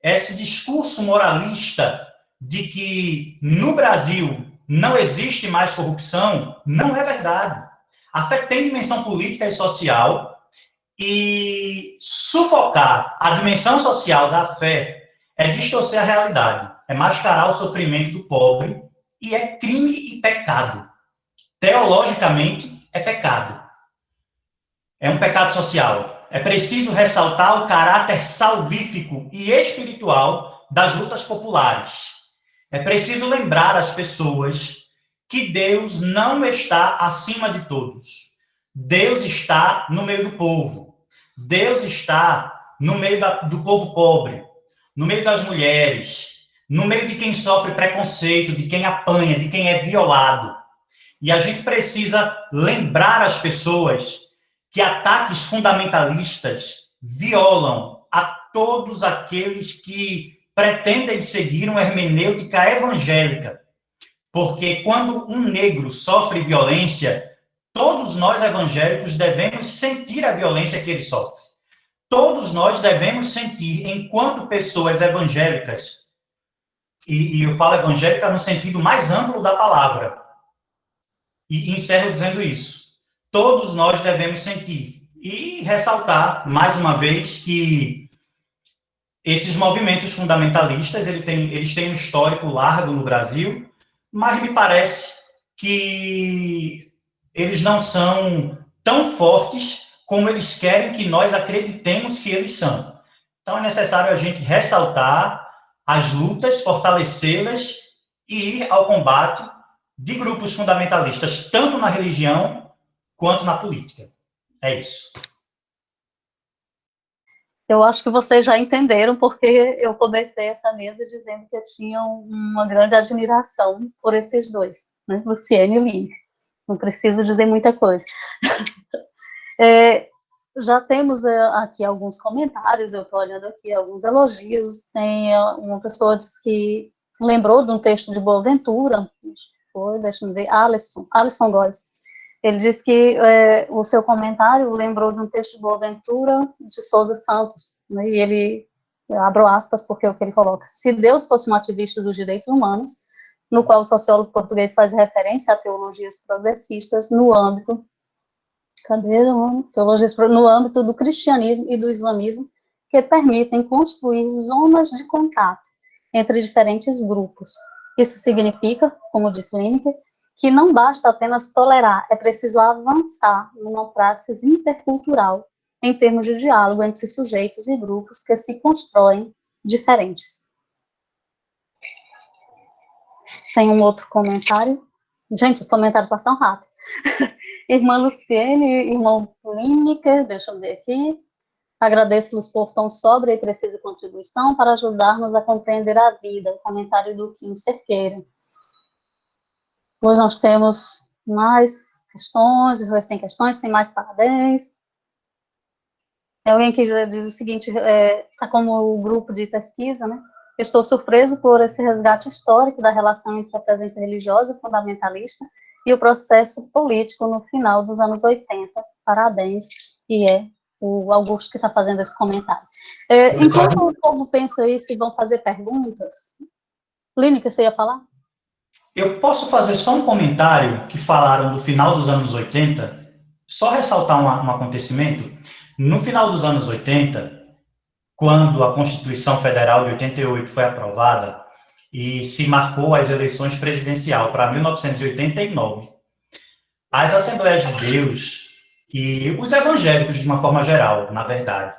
Esse discurso moralista de que no Brasil não existe mais corrupção não é verdade. A fé tem dimensão política e social, e sufocar a dimensão social da fé é distorcer a realidade, é mascarar o sofrimento do pobre, e é crime e pecado. Teologicamente, é pecado. É um pecado social. É preciso ressaltar o caráter salvífico e espiritual das lutas populares. É preciso lembrar às pessoas que Deus não está acima de todos. Deus está no meio do povo. Deus está no meio do povo pobre, no meio das mulheres, no meio de quem sofre preconceito, de quem apanha, de quem é violado. E a gente precisa lembrar as pessoas que ataques fundamentalistas violam a todos aqueles que pretendem seguir uma hermenêutica evangélica. Porque quando um negro sofre violência, todos nós evangélicos devemos sentir a violência que ele sofre. Todos nós devemos sentir, enquanto pessoas evangélicas, e eu falo evangélica no sentido mais amplo da palavra, e encerro dizendo isso. Todos nós devemos sentir. E ressaltar, mais uma vez, que esses movimentos fundamentalistas, eles têm um histórico largo no Brasil, mas me parece que eles não são tão fortes como eles querem que nós acreditemos que eles são. Então, é necessário a gente ressaltar as lutas, fortalecê-las e ir ao combate de grupos fundamentalistas, tanto na religião quanto na política. É isso. Eu acho que vocês já entenderam, porque eu comecei essa mesa dizendo que eu tinha uma grande admiração por esses dois, né? Luciene e Link. Não preciso dizer muita coisa. Já temos aqui alguns comentários, eu estou olhando aqui alguns elogios. Tem uma pessoa disse que lembrou de um texto de Boaventura, deixa eu ver, Alisson Góes. Ele disse que o seu comentário lembrou de um texto de Boaventura de Souza Santos, né, e ele, abro aspas, porque é o que ele coloca: se Deus fosse um ativista dos direitos humanos, no qual o sociólogo português faz referência a teologias progressistas no âmbito, no âmbito do cristianismo e do islamismo, que permitem construir zonas de contato entre diferentes grupos. Isso significa, como disse Lineker, que não basta apenas tolerar, é preciso avançar numa praxis intercultural em termos de diálogo entre sujeitos e grupos que se constroem diferentes. Tem um outro comentário. Gente, os comentários passam rápido. Irmã Luciene, irmão Lineker, deixa eu ver aqui. Agradeço-lhes por tão sóbria e precisa contribuição para ajudar-nos a compreender a vida. Comentário do Quinho Cerqueira. Hoje nós temos mais questões, depois tem questões, tem mais parabéns. Tem alguém que já diz o seguinte, como o grupo de pesquisa, né? Estou surpreso por esse resgate histórico da relação entre a presença religiosa fundamentalista e o processo político no final dos anos 80. Parabéns, e é o Augusto que está fazendo esse comentário. Enquanto o povo pensa isso e vão fazer perguntas, Línica, você ia falar? Eu posso fazer só um comentário que falaram do final dos anos 80, só ressaltar um acontecimento. No final dos anos 80, quando a Constituição Federal de 88 foi aprovada e se marcou as eleições presidenciais para 1989, as Assembleias de Deus e os evangélicos, de uma forma geral, na verdade,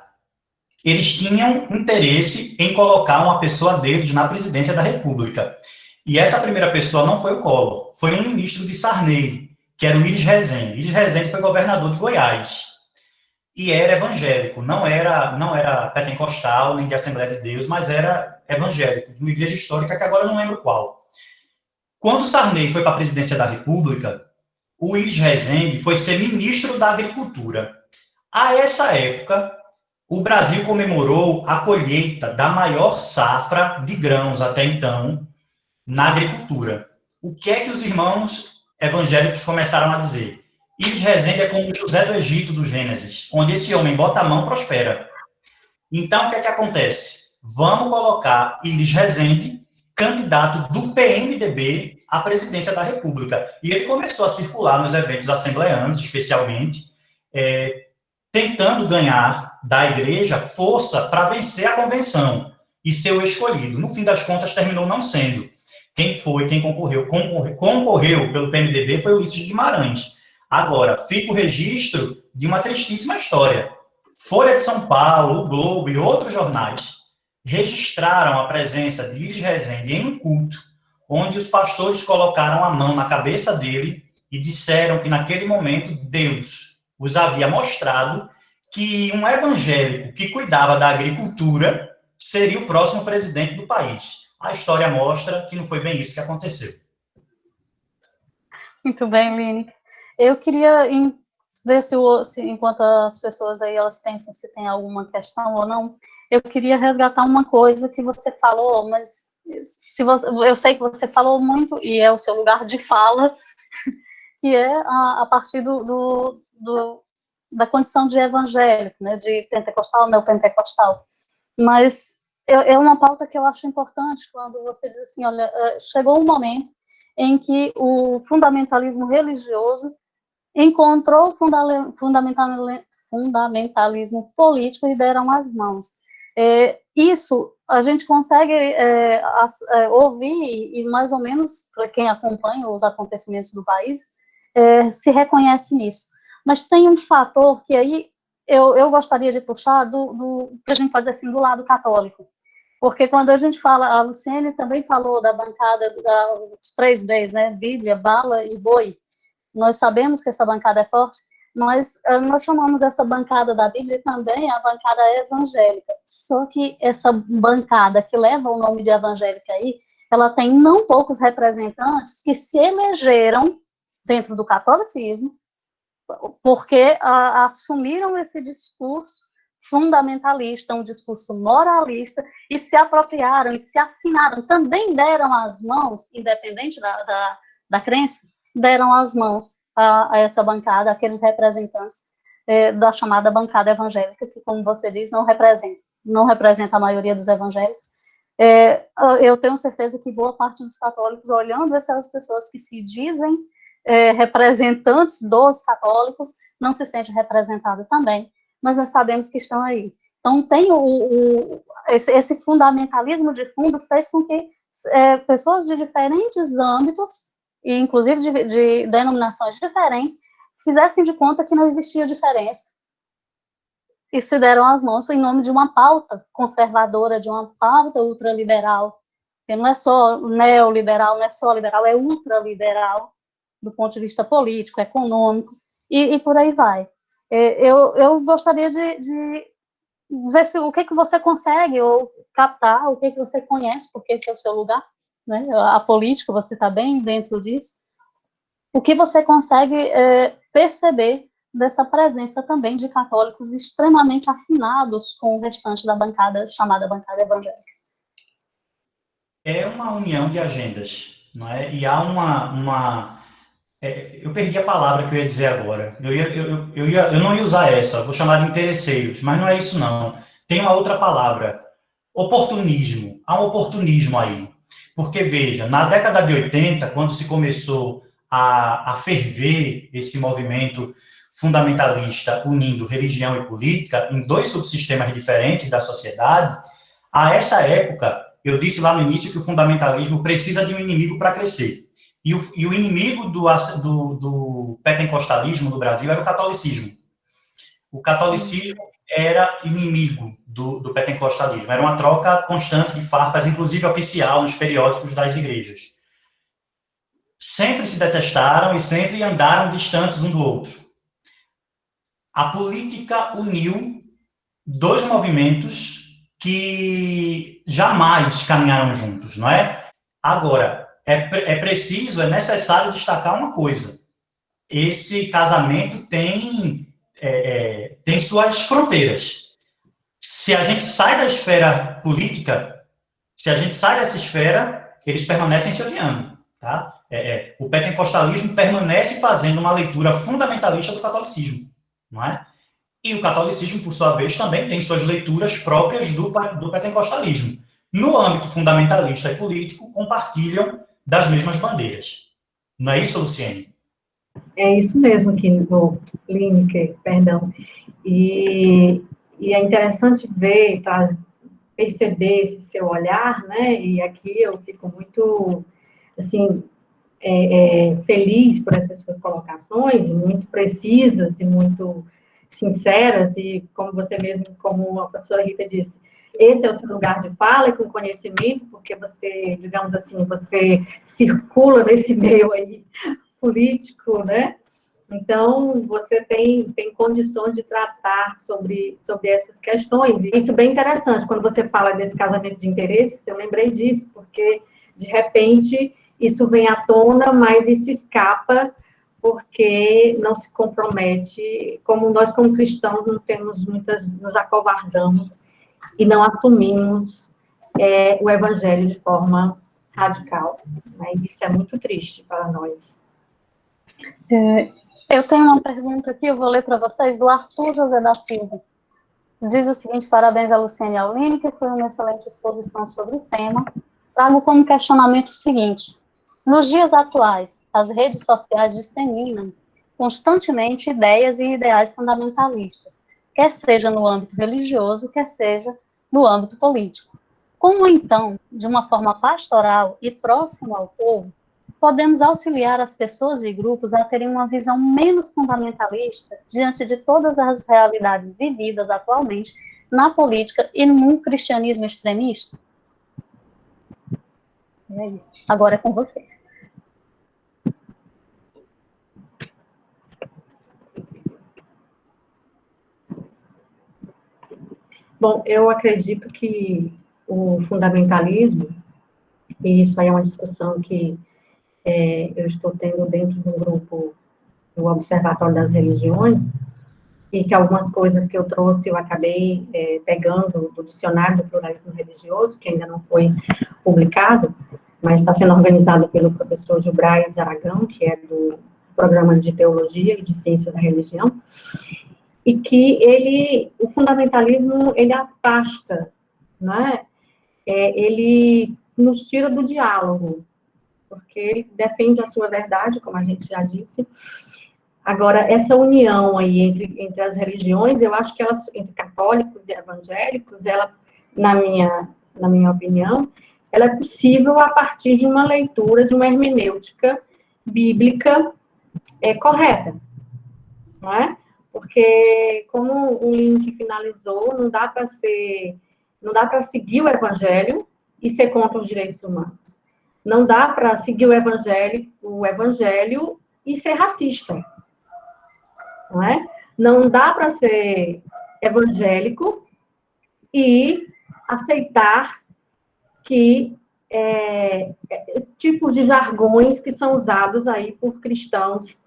eles tinham interesse em colocar uma pessoa deles na presidência da República. E essa primeira pessoa não foi o Collor, foi um ministro de Sarney, que era o Iris Rezende. Iris Rezende foi governador de Goiás. E era evangélico, não era pentecostal, nem de Assembleia de Deus, mas era evangélico, de uma igreja histórica que agora eu não lembro qual. Quando Sarney foi para a presidência da República, o Iris Rezende foi ser ministro da Agricultura. A essa época, o Brasil comemorou a colheita da maior safra de grãos até então na agricultura. O que é que os irmãos evangélicos começaram a dizer? Iris Rezende é como o José do Egito do Gênesis, onde esse homem bota a mão, prospera. Então, o que é que acontece? Vamos colocar Iris Rezende, candidato do PMDB à presidência da República. E ele começou a circular nos eventos assembleanos, especialmente, tentando ganhar da igreja força para vencer a convenção e ser o escolhido. No fim das contas, terminou não sendo. Quem concorreu pelo PMDB foi Ulisses Guimarães. Agora, fica o registro de uma tristíssima história. Folha de São Paulo, o Globo e outros jornais registraram a presença de Iris Rezende em um culto, onde os pastores colocaram a mão na cabeça dele e disseram que naquele momento Deus os havia mostrado que um evangélico que cuidava da agricultura seria o próximo presidente do país. A história mostra que não foi bem isso que aconteceu. Muito bem, Línica. Eu queria ver se, enquanto as pessoas aí elas pensam se tem alguma questão ou não, eu queria resgatar uma coisa que você falou, mas eu sei que você falou muito, e é o seu lugar de fala, que é a partir da condição de evangélico, né, de pentecostal, neopentecostal. Mas é uma pauta que eu acho importante quando você diz assim, olha, chegou um momento em que o fundamentalismo religioso encontrou o fundamentalismo político e deram as mãos. Isso a gente consegue ouvir, e mais ou menos, para quem acompanha os acontecimentos do país, se reconhece nisso. Mas tem um fator que aí eu gostaria de puxar que a gente pode dizer assim, do lado católico. Porque quando a gente fala, a Luciene também falou da bancada dos 3 Bs, né? Bíblia, bala e boi. Nós sabemos que essa bancada é forte, mas nós chamamos essa bancada da Bíblia também a bancada evangélica. Só que essa bancada que leva o nome de evangélica aí, ela tem não poucos representantes que se elegeram dentro do catolicismo, porque assumiram esse discurso fundamentalista, um discurso moralista, e se apropriaram e se afinaram, também deram as mãos, independente da crença, deram as mãos a essa bancada, aqueles representantes da chamada bancada evangélica, que, como você diz, não representa a maioria dos evangélicos. Eu tenho certeza que boa parte dos católicos, olhando essas pessoas que se dizem representantes dos católicos, não se sente representado também, mas nós sabemos que estão aí. Então, tem esse fundamentalismo de fundo que fez com que pessoas de diferentes âmbitos, e inclusive de denominações diferentes, fizessem de conta que não existia diferença, e se deram as mãos em nome de uma pauta conservadora, de uma pauta ultraliberal, que não é só neoliberal, não é só liberal, é ultraliberal, do ponto de vista político, econômico, e por aí vai. Eu gostaria de ver o que você consegue, ou captar, o que você conhece, porque esse é o seu lugar, né? A política, você está bem dentro disso. O que você consegue perceber dessa presença também de católicos extremamente afinados com o restante da bancada, chamada bancada evangélica? É uma união de agendas, não é? E há uma Eu perdi a palavra que eu ia dizer agora. Eu não ia usar essa, eu vou chamar de interesseiros, mas não é isso não. Tem uma outra palavra, oportunismo. Há um oportunismo aí. Porque, veja, na década de 80, quando se começou a ferver esse movimento fundamentalista unindo religião e política em dois subsistemas diferentes da sociedade, a essa época, eu disse lá no início que o fundamentalismo precisa de um inimigo para crescer. E o inimigo do pentecostalismo no Brasil era o catolicismo. O catolicismo era inimigo do pentecostalismo. Era uma troca constante de farpas, inclusive oficial, nos periódicos das igrejas. Sempre se detestaram e sempre andaram distantes um do outro. A política uniu dois movimentos que jamais caminharam juntos, não é? Agora, é preciso, é necessário destacar uma coisa. Esse casamento tem suas fronteiras. Se a gente sai da esfera política, se a gente sai dessa esfera, eles permanecem se odiando. Tá? O pentecostalismo permanece fazendo uma leitura fundamentalista do catolicismo. Não é? E o catolicismo, por sua vez, também tem suas leituras próprias do pentecostalismo. No âmbito fundamentalista e político, compartilham das mesmas bandeiras. Não é isso, Luciene? É isso mesmo, Lineker, perdão. E é interessante ver, perceber esse seu olhar, né? E aqui eu fico muito, assim, feliz por essas suas colocações, muito precisas e muito sinceras, e como você mesmo, como a professora Rita disse, esse é o seu lugar de fala e com conhecimento, porque você, digamos assim, você circula nesse meio aí político, né? Então, você tem condições de tratar sobre essas questões. E isso é bem interessante, quando você fala desse casamento de interesses, eu lembrei disso, porque, de repente, isso vem à tona, mas isso escapa, porque não se compromete, como nós, como cristãos, não temos nos acovardamos e não assumimos o evangelho de forma radical. Né? Isso é muito triste para nós. Eu tenho uma pergunta aqui, eu vou ler para vocês, do Arthur José da Silva. Diz o seguinte: parabéns a Luciene Aulini, que foi uma excelente exposição sobre o tema. Trago como questionamento o seguinte: nos dias atuais, as redes sociais disseminam constantemente ideias e ideais fundamentalistas, quer seja no âmbito religioso, quer seja no âmbito político. Como, então, de uma forma pastoral e próxima ao povo, podemos auxiliar as pessoas e grupos a terem uma visão menos fundamentalista diante de todas as realidades vividas atualmente na política e num cristianismo extremista? E aí, agora é com vocês. Bom, eu acredito que o fundamentalismo, e isso aí é uma discussão que eu estou tendo dentro do grupo do Observatório das Religiões, e que algumas coisas que eu trouxe eu acabei pegando do Dicionário do Pluralismo Religioso, que ainda não foi publicado, mas está sendo organizado pelo professor Gilbrais Aragão, que é do Programa de Teologia e de Ciência da Religião, e que o fundamentalismo, ele afasta, né? Ele nos tira do diálogo, porque ele defende a sua verdade, como a gente já disse. Agora, essa união aí entre as religiões, eu acho que elas, entre católicos e evangélicos, ela, na minha opinião, ela é possível a partir de uma leitura, de uma hermenêutica bíblica correta, não é? Porque, como o link finalizou, não dá para seguir o evangelho e ser contra os direitos humanos. Não dá para seguir o evangelho e ser racista. Não é? Não dá para ser evangélico e aceitar que tipos de jargões que são usados aí por cristãos,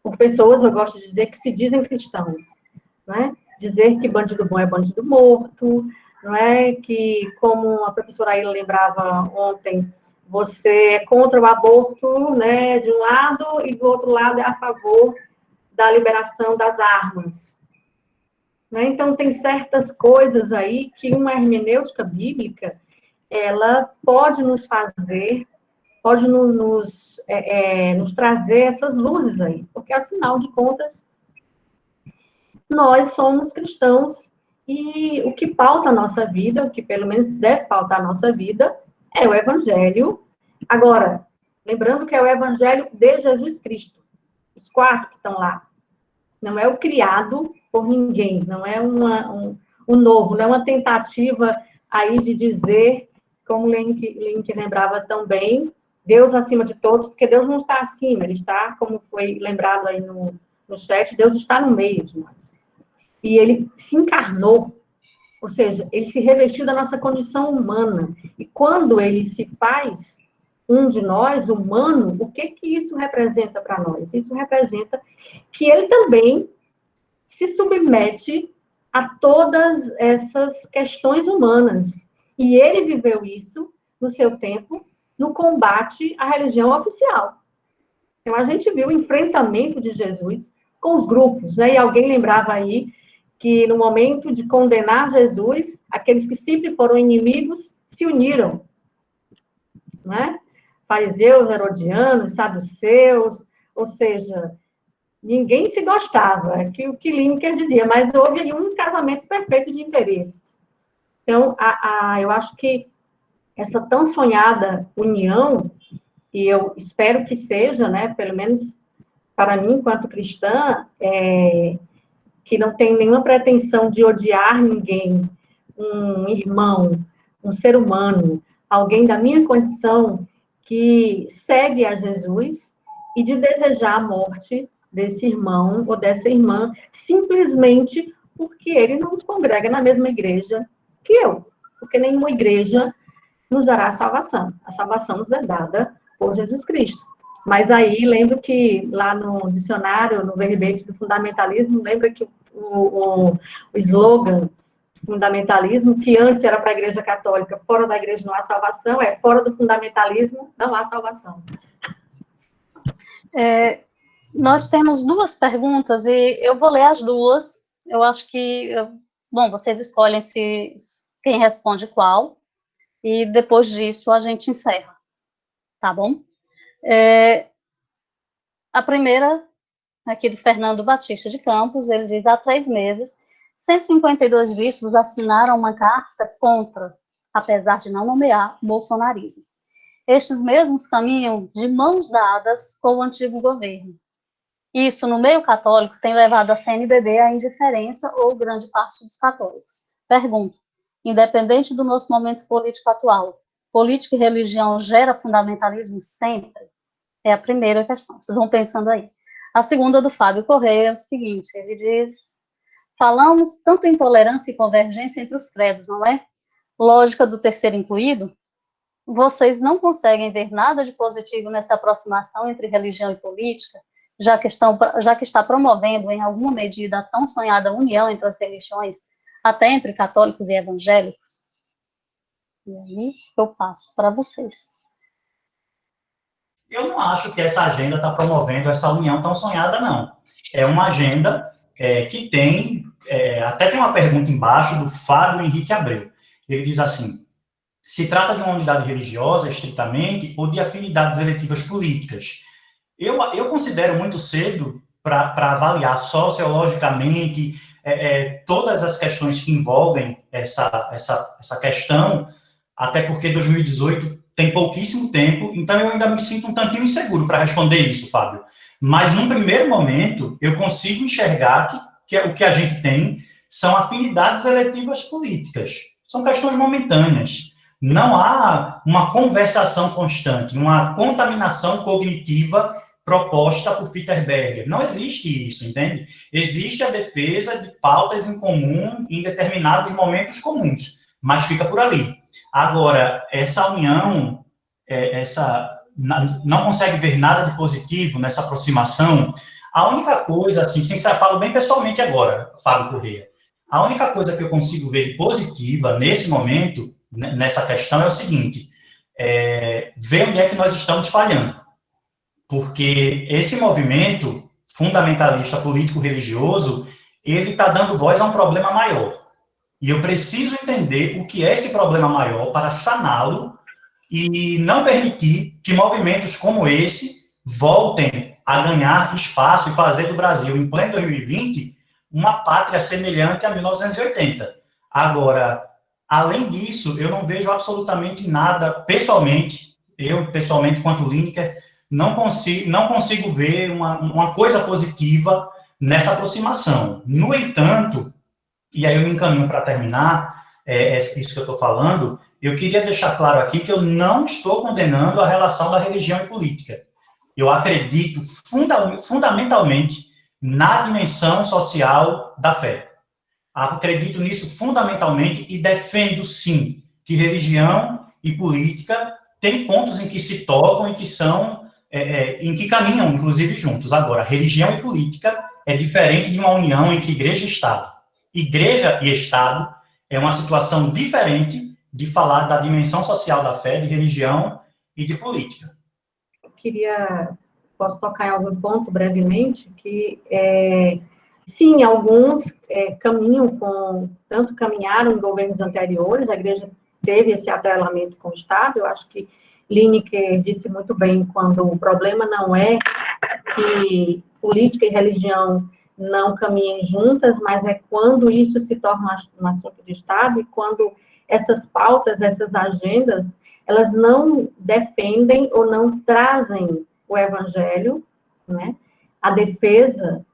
por pessoas, eu gosto de dizer, que se dizem cristãos, né? Dizer que bandido bom é bandido morto, não é? Que, como a professora Aila lembrava ontem, você é contra o aborto, né, de um lado, e do outro lado é a favor da liberação das armas. Né? Então, tem certas coisas aí que uma hermenêutica bíblica, ela pode nos fazer, pode nos trazer essas luzes aí, porque, afinal de contas, nós somos cristãos e o que pauta a nossa vida, o que pelo menos deve pautar a nossa vida, é o Evangelho. Agora, lembrando que é o Evangelho de Jesus Cristo, os 4 que estão lá. Não é o criado por ninguém, não é um novo, não é uma tentativa aí de dizer, como o Link lembrava tão bem, Deus acima de todos, porque Deus não está acima, ele está, como foi lembrado aí no chat, Deus está no meio de nós. E ele se encarnou, ou seja, ele se revestiu da nossa condição humana. E quando ele se faz um de nós, humano, o que isso representa para nós? Isso representa que ele também se submete a todas essas questões humanas. E ele viveu isso, no seu tempo, no combate à religião oficial. Então, a gente viu o enfrentamento de Jesus com os grupos, né? E alguém lembrava aí que no momento de condenar Jesus, aqueles que sempre foram inimigos se uniram, né? Fariseus, herodianos, saduceus, ou seja, ninguém se gostava, é o que Lineker dizia, mas houve ali um casamento perfeito de interesses. Então, eu acho que essa tão sonhada união, e eu espero que seja, né, pelo menos para mim, enquanto cristã, que não tem nenhuma pretensão de odiar ninguém, um irmão, um ser humano, alguém da minha condição que segue a Jesus e de desejar a morte desse irmão ou dessa irmã, simplesmente porque ele não congrega na mesma igreja que eu. Porque nenhuma igreja nos dará a salvação. A salvação nos é dada por Jesus Cristo. Mas aí, lembro que lá no dicionário, no verbete do fundamentalismo, lembra que o slogan fundamentalismo, que antes era para a Igreja Católica, fora da igreja não há salvação, fora do fundamentalismo não há salvação. Nós temos 2 perguntas e eu vou ler as 2. Eu acho que, bom, vocês escolhem quem responde qual e depois disso a gente encerra, tá bom? A primeira, aqui do Fernando Batista de Campos, ele diz: há 3 meses, 152 bispos assinaram uma carta contra, apesar de não nomear, o bolsonarismo. Estes mesmos caminham de mãos dadas com o antigo governo. Isso, no meio católico, tem levado a CNBB à indiferença ou grande parte dos católicos. Pergunto: independente do nosso momento político atual, política e religião gera fundamentalismo sempre? É a primeira questão, vocês vão pensando aí. A segunda, do Fábio Correia, é o seguinte, ele diz: falamos tanto em tolerância e convergência entre os credos, não é? Lógica do terceiro incluído? Vocês não conseguem ver nada de positivo nessa aproximação entre religião e política, já que está promovendo, em alguma medida, a tão sonhada união entre as religiões, até entre católicos e evangélicos? E aí eu passo para vocês. Eu não acho que essa agenda está promovendo essa união tão sonhada, não. É uma agenda que tem... até tem uma pergunta embaixo do Fábio Henrique Abreu. Ele diz assim: se trata de uma unidade religiosa, estritamente, ou de afinidades eletivas políticas? Eu considero muito cedo para avaliar sociologicamente todas as questões que envolvem essa questão, até porque 2018 tem pouquíssimo tempo, então eu ainda me sinto um tantinho inseguro para responder isso, Fábio. Mas, num primeiro momento, eu consigo enxergar que o que a gente tem são afinidades eletivas políticas. São questões momentâneas. Não há uma conversação constante, uma contaminação cognitiva proposta por Peter Berger. Não existe isso, entende? Existe a defesa de pautas em comum em determinados momentos comuns, mas fica por ali. Agora, essa união, não consegue ver nada de positivo nessa aproximação. A única coisa, assim, falo bem pessoalmente agora, Fábio Correia, a única coisa que eu consigo ver de positiva nesse momento, nessa questão, é o seguinte: ver onde é que nós estamos falhando. Porque esse movimento fundamentalista político-religioso, ele está dando voz a um problema maior. E eu preciso entender o que é esse problema maior para saná-lo e não permitir que movimentos como esse voltem a ganhar espaço e fazer do Brasil, em pleno 2020, uma pátria semelhante a 1980. Agora, além disso, eu não vejo absolutamente nada, pessoalmente, quanto Lineker, não consigo ver uma coisa positiva nessa aproximação. No entanto, e aí eu me encaminho para terminar, isso que eu estou falando, eu queria deixar claro aqui que eu não estou condenando a relação da religião e política. Eu acredito fundamentalmente na dimensão social da fé. Acredito nisso fundamentalmente e defendo, sim, que religião e política têm pontos em que se tocam e que são, em que caminham, inclusive, juntos. Agora, religião e política é diferente de uma união entre igreja e Estado. Igreja e Estado é uma situação diferente de falar da dimensão social da fé, de religião e de política. Posso tocar em algum ponto brevemente, que, sim, alguns caminharam em governos anteriores, a igreja teve esse atrelamento com o Estado. Eu acho que Lineker disse muito bem, quando o problema não é que política e religião não caminhem juntas, mas é quando isso se torna um assunto de Estado, e quando essas pautas, essas agendas, elas não defendem ou não trazem o evangelho, né, a defesa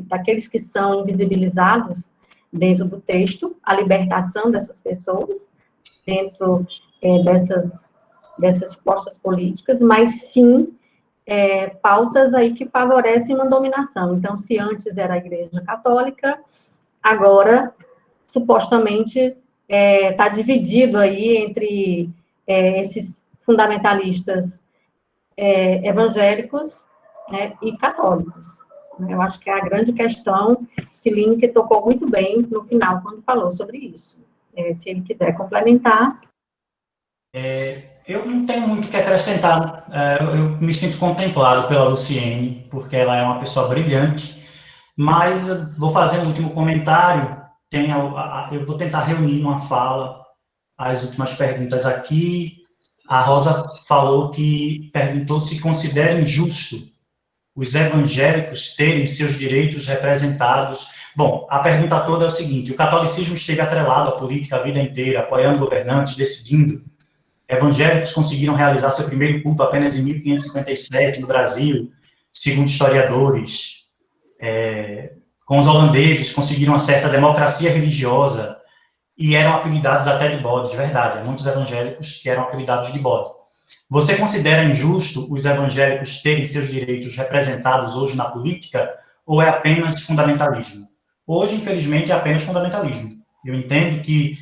daqueles que são invisibilizados dentro do texto, a libertação dessas pessoas dentro dessas postas políticas, mas sim pautas aí que favorecem uma dominação. Então, se antes era a Igreja Católica, agora, supostamente, está dividido aí entre esses fundamentalistas evangélicos, né, e católicos. Eu acho que é a grande questão que Lineker tocou muito bem no final, quando falou sobre isso. Se ele quiser complementar. Eu não tenho muito o que acrescentar. Eu me sinto contemplado pela Luciene, porque ela é uma pessoa brilhante, mas vou fazer um último comentário. Eu vou tentar reunir numa fala as últimas perguntas aqui. A Rosa perguntou se considera injusto os evangélicos terem seus direitos representados. Bom, a pergunta toda é o seguinte: o catolicismo esteve atrelado à política a vida inteira, apoiando governantes, decidindo. Evangélicos conseguiram realizar seu primeiro culto apenas em 1557, no Brasil, segundo historiadores. Com os holandeses, conseguiram uma certa democracia religiosa e eram apelidados até de bodes, de verdade. Muitos evangélicos que eram apelidados de bode. Você considera injusto os evangélicos terem seus direitos representados hoje na política, ou é apenas fundamentalismo? Hoje, infelizmente, é apenas fundamentalismo. Eu entendo que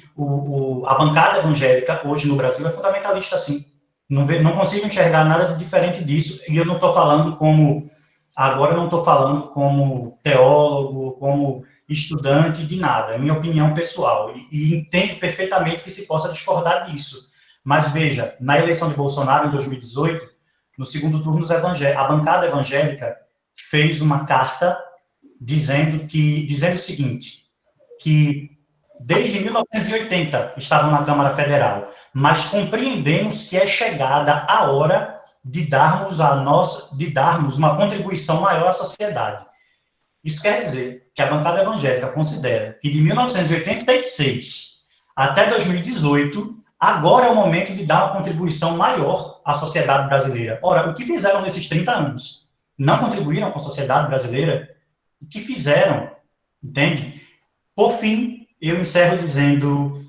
a bancada evangélica hoje no Brasil é fundamentalista, sim. Não consigo enxergar nada de diferente disso, e eu não estou falando como teólogo, como estudante de nada, é minha opinião pessoal, e entendo perfeitamente que se possa discordar disso. Mas veja, na eleição de Bolsonaro em 2018, no segundo turno, a bancada evangélica fez uma carta dizendo o seguinte, que desde 1980 estavam na Câmara Federal, mas compreendemos que é chegada a hora de darmos uma contribuição maior à sociedade. Isso quer dizer que a bancada evangélica considera que de 1986 até 2018, agora é o momento de dar uma contribuição maior à sociedade brasileira. Ora, o que fizeram nesses 30 anos? Não contribuíram com a sociedade brasileira? O que fizeram? Entende? Por fim, eu encerro dizendo,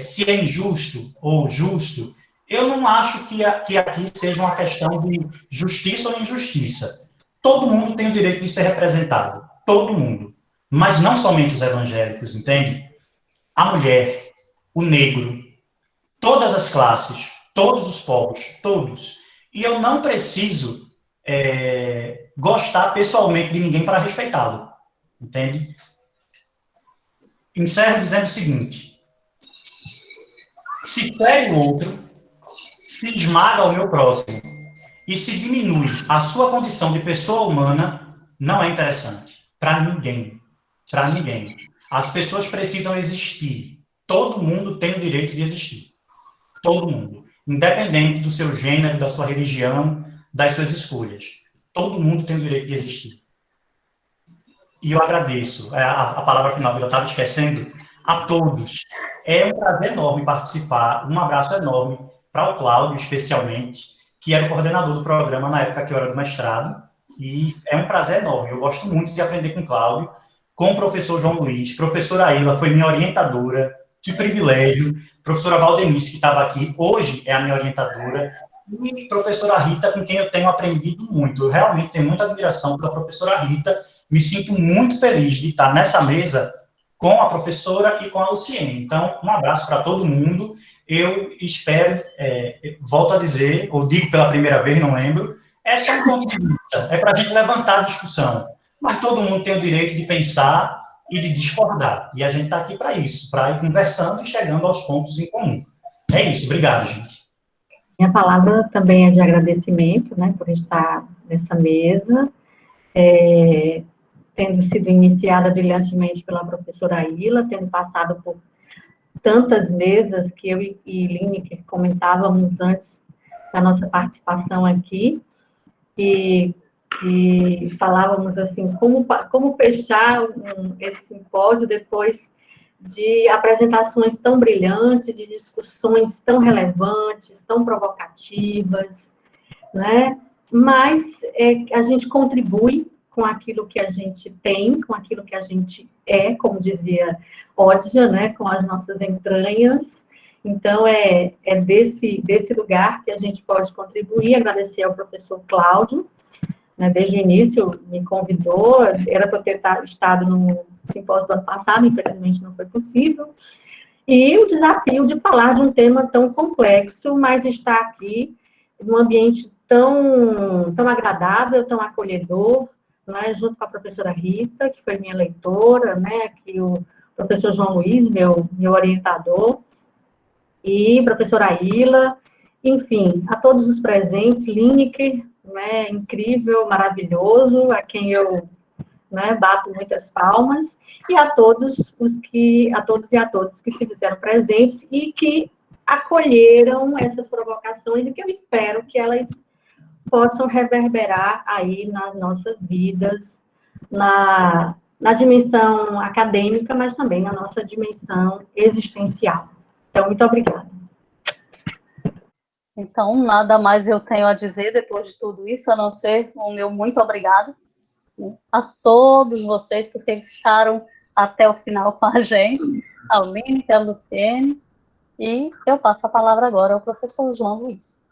se é injusto ou justo, eu não acho que aqui seja uma questão de justiça ou injustiça. Todo mundo tem o direito de ser representado. Todo mundo. Mas não somente os evangélicos, entende? A mulher, o negro, todas as classes, todos os povos, todos. E eu não preciso gostar pessoalmente de ninguém para respeitá-lo, entende? Encerro dizendo o seguinte: se fere o outro, se esmaga o meu próximo e se diminui a sua condição de pessoa humana, não é interessante. Para ninguém. Para ninguém. As pessoas precisam existir. Todo mundo tem o direito de existir. Todo mundo. Independente do seu gênero, da sua religião, das suas escolhas. Todo mundo tem o direito de existir. E eu agradeço. A palavra final que eu estava esquecendo. A todos. É um prazer enorme participar. Um abraço enorme para o Cláudio, especialmente, que era o coordenador do programa na época que eu era do mestrado. E é um prazer enorme. Eu gosto muito de aprender com o Cláudio, com o professor João Luiz. Professora Aila foi minha orientadora. Que privilégio. Professora Valdenice, que estava aqui, hoje é a minha orientadora. E professora Rita, com quem eu tenho aprendido muito. Eu realmente tenho muita admiração pela professora Rita. Me sinto muito feliz de estar nessa mesa com a professora e com a Luciene. Então, um abraço para todo mundo. Eu espero, volto a dizer, ou digo pela primeira vez, não lembro, é só um ponto de vista, é para a gente levantar a discussão. Mas todo mundo tem o direito de pensar e de discordar. E a gente está aqui para isso, para ir conversando e chegando aos pontos em comum. É isso, obrigado, gente. Minha palavra também é de agradecimento, né, por estar nessa mesa, tendo sido iniciada brilhantemente pela professora Aila, tendo passado por tantas mesas que eu e Lineker comentávamos antes da nossa participação aqui, e falávamos assim, como fechar esse simpósio depois de apresentações tão brilhantes, de discussões tão relevantes, tão provocativas, né? Mas a gente contribui com aquilo que a gente tem, com aquilo que a gente é, como dizia Odja, né? Com as nossas entranhas. Então, é desse lugar que a gente pode contribuir. Agradecer ao professor Cláudio, né? Desde o início me convidou, era para eu ter estado no simpósio do ano passado, infelizmente não foi possível, e o desafio de falar de um tema tão complexo, mas estar aqui num ambiente tão agradável, tão acolhedor, né, junto com a professora Rita, que foi minha leitora, né, que o professor João Luiz, meu orientador, e a professora Aila, enfim, a todos os presentes, Lineker, né, incrível, maravilhoso, a quem eu, né, bato muitas palmas, e a todos e a todos que se fizeram presentes e que acolheram essas provocações e que eu espero que elas possam reverberar aí nas nossas vidas, na dimensão acadêmica, mas também na nossa dimensão existencial. Então, muito obrigada. Então, nada mais eu tenho a dizer depois de tudo isso, a não ser o meu muito obrigado a todos vocês que ficaram até o final com a gente, ao Lineker, a Luciene, e eu passo a palavra agora ao professor João Luiz.